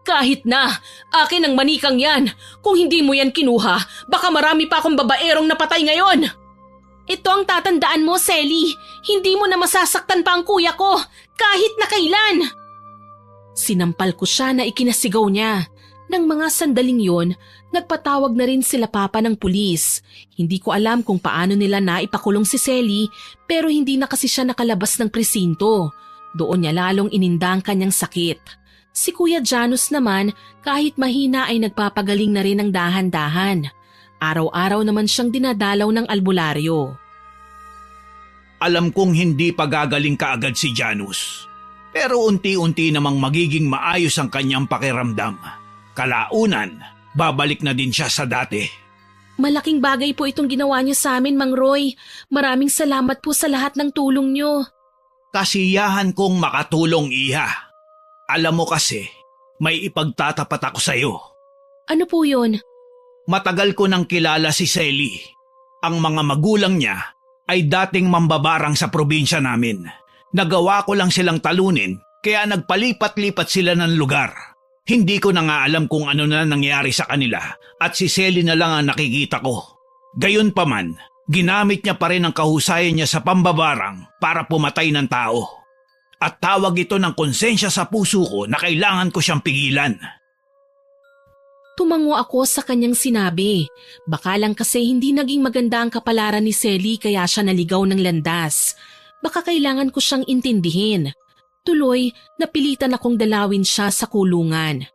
Kahit na, akin ang manikang yan. Kung hindi mo yan kinuha, baka marami pa akong babaerong napatay ngayon. Ito ang tatandaan mo, Selly. Hindi mo na masasaktan pa ang kuya ko, kahit na kailan. Sinampal ko siya na ikinasigaw niya. Nang mga sandaling yon, nagpatawag na rin sila papa ng pulis. Hindi ko alam kung paano nila naipakulong si Selly, pero hindi na kasi siya nakalabas ng presinto. Doon niya lalong ininda ang kanyang sakit. Si Kuya Janus naman, kahit mahina ay nagpapagaling na rin ng dahan-dahan. Araw-araw naman siyang dinadalaw ng albularyo. Alam kong hindi pa gagaling kaagad si Janus. Pero unti-unti namang magiging maayos ang kanyang pakiramdam. Kalaunan, babalik na din siya sa dati. Malaking bagay po itong ginawa niyo sa amin, Mang Roy. Maraming salamat po sa lahat ng tulong niyo. Kasiyahan kong makatulong, Iha. Alam mo kasi, may ipagtatapat ako sa'yo. Ano po yun? Matagal ko nang kilala si Selly. Ang mga magulang niya ay dating mambabarang sa probinsya namin. Nagawa ko lang silang talunin, kaya nagpalipat-lipat sila ng lugar. Hindi ko na nga alam kung ano na nangyari sa kanila at si Selly na lang ang nakikita ko. Gayunpaman, ginamit niya pa rin ang kahusayan niya sa pambabarang para pumatay ng tao. At tawag ito ng konsensya sa puso ko na kailangan ko siyang pigilan. Tumango ako sa kanyang sinabi. Baka lang kasi hindi naging maganda ang kapalaran ni Selly kaya siya naligaw ng landas. Baka kailangan ko siyang intindihin. Tuloy, napilitan akong dalawin siya sa kulungan.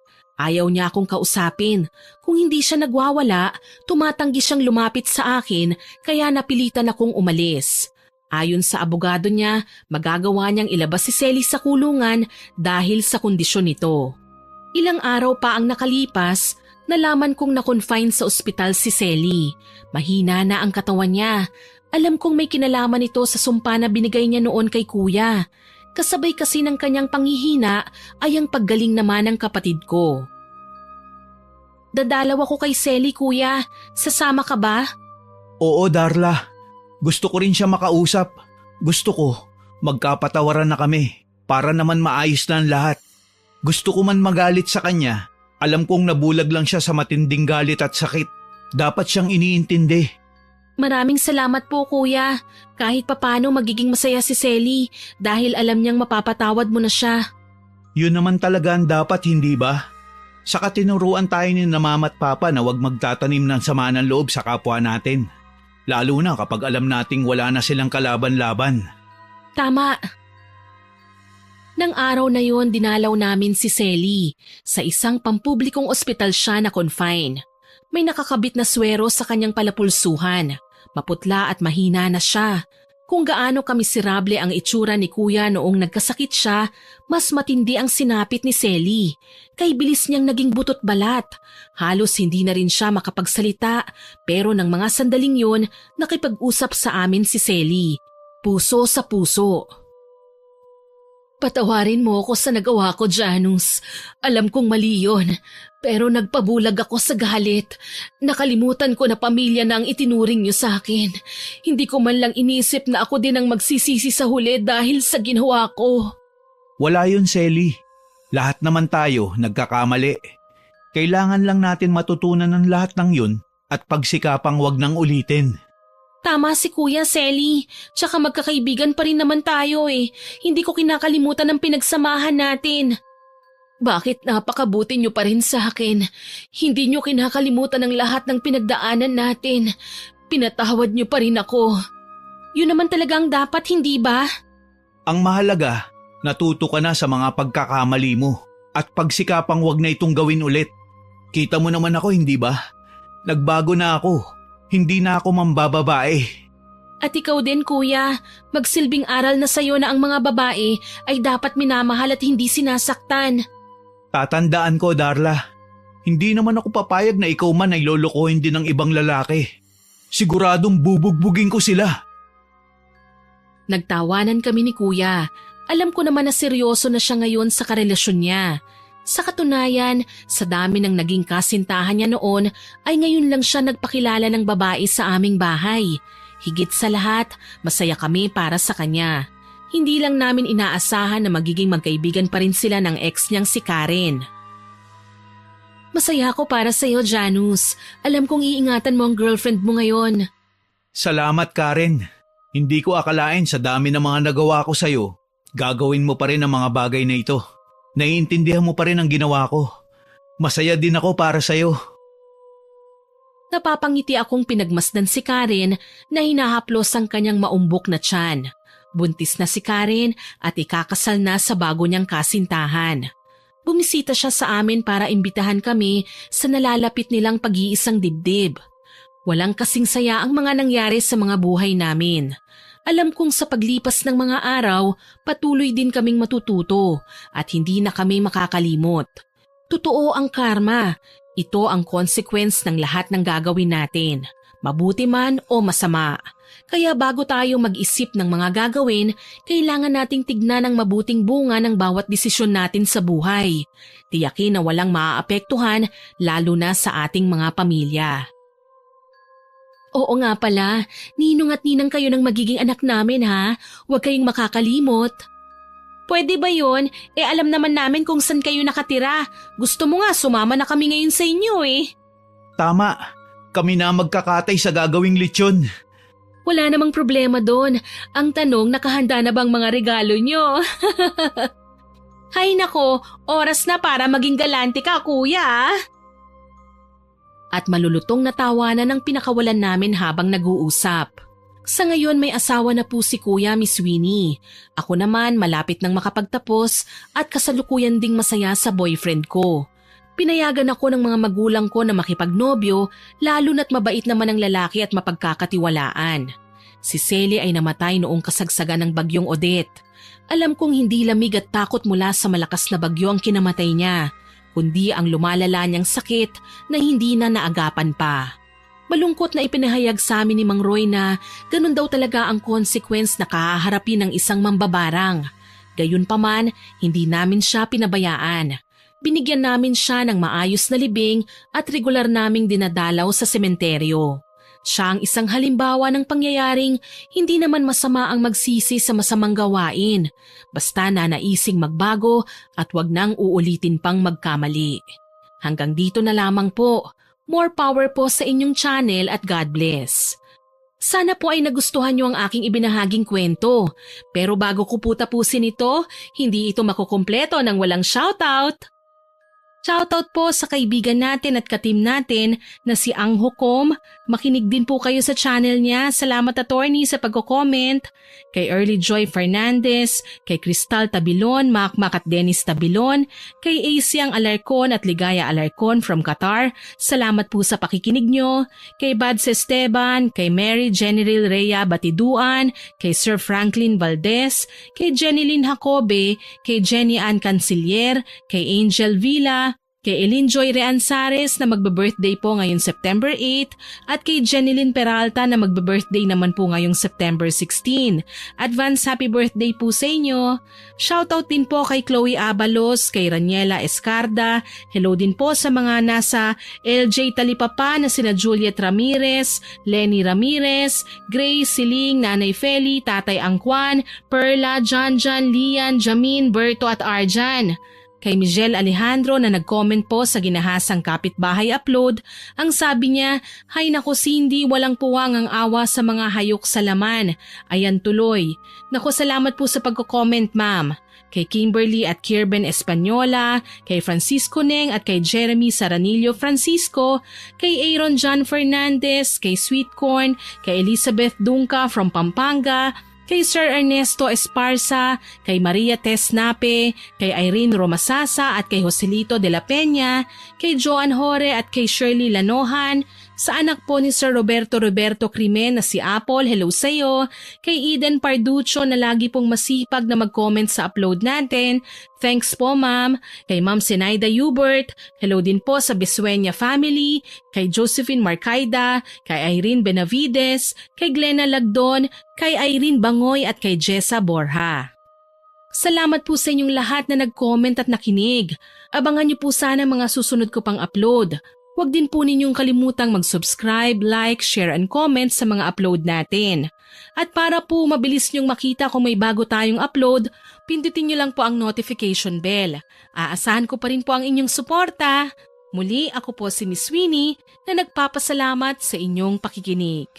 Ayaw niya akong kausapin. Kung hindi siya nagwawala, tumatanggi siyang lumapit sa akin kaya napilitan akong umalis. Ayon sa abogado niya, magagawa niyang ilabas si Selly sa kulungan dahil sa kondisyon nito. Ilang araw pa ang nakalipas, nalaman kong na-confine sa ospital si Selly. Mahina na ang katawan niya. Alam kong may kinalaman ito sa sumpa na binigay niya noon kay kuya. Kasabay kasi ng kanyang panghihina ay ang paggaling naman ng kapatid ko. Dadalaw ako kay Selly, kuya. Sasama ka ba? Oo, Darla. Gusto ko rin siya makausap. Gusto ko, magkapatawaran na kami para naman maayos na ang lahat. Gusto ko man magalit sa kanya. Alam kong nabulag lang siya sa matinding galit at sakit. Dapat siyang iniintindi. Maraming salamat po, kuya. Kahit papano magiging masaya si Selly dahil alam niyang mapapatawad mo na siya. Yun naman talaga ang dapat, hindi ba? Saka tinuruan tayo ni na mama at papa na huwag magtatanim ng sama ng loob sa kapwa natin. Lalo na kapag alam nating wala na silang kalaban-laban. Tama. Nang araw na yon, dinalaw namin si Selly. Sa isang pampublikong ospital siya na confine. May nakakabit na swero sa kanyang palapulsuhan. Maputla at mahina na siya. Kung gaano kamiserable ang itsura ni kuya noong nagkasakit siya, mas matindi ang sinapit ni Selly. Kay bilis niyang naging butot balat. Halos hindi na rin siya makapagsalita, pero ng mga sandaling yun, nakipag-usap sa amin si Selly. Puso sa puso. Patawarin mo ako sa nagawa ko, Janus. Alam kong mali yun, pero nagpabulag ako sa galit. Nakalimutan ko na pamilya na ang itinuring niyo sa akin. Hindi ko man lang inisip na ako din ang magsisisi sa huli dahil sa ginawa ko. Wala yun, Selly. Lahat naman tayo nagkakamali. Kailangan lang natin matutunan ng lahat ng yun at pagsikapang wag nang ulitin. Tama si Kuya Selly, tsaka magkakaibigan pa rin naman tayo eh. Hindi ko kinakalimutan ang pinagsamahan natin. Bakit napakabuti niyo pa rin sa akin? Hindi niyo kinakalimutan ang lahat ng pinagdaanan natin. Pinatawad niyo pa rin ako. Yun naman talaga ang dapat, hindi ba? Ang mahalaga, natuto ka na sa mga pagkakamali mo at pagsikapang wag na itong gawin ulit. Kita mo naman ako, hindi ba? Nagbago na ako. Hindi na ako mambababae. At ikaw din, kuya. Magsilbing aral na sa'yo na ang mga babae ay dapat minamahal at hindi sinasaktan. Tatandaan ko, Darla. Hindi naman ako papayag na ikaw man ay lolokohin din ng ibang lalaki. Siguradong bubugbugin ko sila. Nagtawanan kami ni kuya. Alam ko naman na seryoso na siya ngayon sa karelasyon niya. Sa katunayan, sa dami ng naging kasintahan niya noon ay ngayon lang siya nagpakilala ng babae sa aming bahay. Higit sa lahat, masaya kami para sa kanya. Hindi lang namin inaasahan na magiging magkaibigan pa rin sila ng ex niyang si Karen. Masaya ako para sa iyo, Janus. Alam kong iingatan mo ang girlfriend mo ngayon. Salamat, Karen. Hindi ko akalain sa dami ng mga nagawa ko sa'yo, gagawin mo pa rin ang mga bagay na ito. Naiintindihan mo pa rin ang ginawa ko. Masaya din ako para sa'yo. Napapangiti akong pinagmasdan si Karen na hinahaplos ang kanyang maumbok na tiyan. Buntis na si Karen at ikakasal na sa bago niyang kasintahan. Bumisita siya sa amin para imbitahan kami sa nalalapit nilang pag-iisang dibdib. Walang kasing saya ang mga nangyari sa mga buhay namin. Alam kong sa paglipas ng mga araw, patuloy din kaming matututo at hindi na kami makakalimot. Totoo ang karma. Ito ang consequence ng lahat ng gagawin natin, mabuti man o masama. Kaya bago tayo mag-isip ng mga gagawin, kailangan nating tignan ang mabuting bunga ng bawat desisyon natin sa buhay. Tiyakin na walang maaapektuhan lalo na sa ating mga pamilya. Oo nga pala, ninong at ninang kayo ng magiging anak namin ha. Huwag kayong makakalimot. Pwede ba yun? Alam naman namin kung saan kayo nakatira. Gusto mo nga sumama na kami ngayon sa inyo eh. Tama, kami na magkakatay sa gagawing lechon. Wala namang problema doon. Ang tanong, nakahanda na bang mga regalo nyo? Hay nako, oras na para maging galante ka, kuya. At malulutong na tawanan ang pinakawalan namin habang nag-uusap. Sa ngayon may asawa na po si Kuya, Miss Winnie. Ako naman malapit nang makapagtapos at kasalukuyan ding masaya sa boyfriend ko. Pinayagan ako ng mga magulang ko na makipagnobyo, lalo na't mabait naman ang lalaki at mapagkakatiwalaan. Si Selly ay namatay noong kasagsagan ng bagyong Odette. Alam kong hindi lamig at takot mula sa malakas na bagyo ang kinamatay niya, kundi ang lumalala niyang sakit na hindi na naagapan pa. Malungkot na ipinahayag sa amin ni Mang Roy na ganun daw talaga ang consequence na kahaharapin ng isang mambabarang. Gayunpaman, hindi namin siya pinabayaan. Binigyan namin siya ng maayos na libing at regular naming dinadalaw sa sementeryo. Siya ang isang halimbawa ng pangyayaring hindi naman masama ang magsisi sa masamang gawain, basta na naising magbago at wag nang uulitin pang magkamali. Hanggang dito na lamang po. More power po sa inyong channel at God bless. Sana po ay nagustuhan niyo ang aking ibinahaging kwento. Pero bago ko po tapusin ito, hindi ito makukumpleto ng walang shoutout. Shoutout po sa kaibigan natin at katim natin na si Ang Hukom. Makinig din po kayo sa channel niya. Salamat attorney sa pagko-comment. Kay Early Joy Fernandez, kay Crystal Tabilon, Makmak at Dennis Tabilon, kay Asiang Alarcon at Ligaya Alarcon from Qatar. Salamat po sa pakikinig nyo. Kay Bads Esteban, kay Mary General Rhea Batiduan, kay Sir Franklin Valdez, kay Jenny Lynn Jacobe, kay Jenny Ann Canciller, kay Angel Villa, kay Elinjoy Reanzares na magbe-birthday po ngayong September 8 at kay Jenilyn Peralta na magbe-birthday naman po ngayong September 16. Advance happy birthday po sa inyo. Shoutout din po kay Chloe Abalos, kay Raniela Escarda. Hello din po sa mga nasa LJ Talipapa na sina Juliet Ramirez, Lenny Ramirez, Grace Siling, Nanay Feli, Tatay Angkwan, Perla, Janjan, Lian, Jamin, Berto at Arjan. Kay Miguel Alejandro na nag-comment po sa ginahasang kapitbahay upload, ang sabi niya, "Hay nako Cindy, walang puwang ang awa sa mga hayok sa laman. Ayan tuloy." Nako salamat po sa pagko-comment ma'am. Kay Kimberly at Kirben Espanyola, kay Francisco Neng at kay Jeremy Saranillo Francisco, kay Aaron John Fernandez, kay Sweet Corn, kay Elizabeth Dunca from Pampanga, kay Sir Ernesto Esparza, kay Maria Tess Nape, kay Irene Romasasa at kay Joselito de la Peña, kay Joan Hore at kay Shirley Lanohan, sa anak po ni Sir Roberto Crimen na si Apple, hello sa'yo, kay Eden Parducho na lagi pong masipag na mag-comment sa upload natin, thanks po ma'am, kay Ma'am Senaida Hubert, hello din po sa Besueña family, kay Josephine Marcaida, kay Irene Benavides, kay Glenna Lagdon, kay Irene Bangoy at kay Jessa Borja. Salamat po sa inyong lahat na nag-comment at nakinig. Abangan niyo po sana mga susunod ko pang upload. Huwag din po ninyong kalimutang mag-subscribe, like, share and comment sa mga upload natin. At para po mabilis nyong makita kung may bago tayong upload, pindutin nyo lang po ang notification bell. Aasahan ko pa rin po ang inyong suporta. Muli ako po si Miss Winnie na nagpapasalamat sa inyong pakikinig.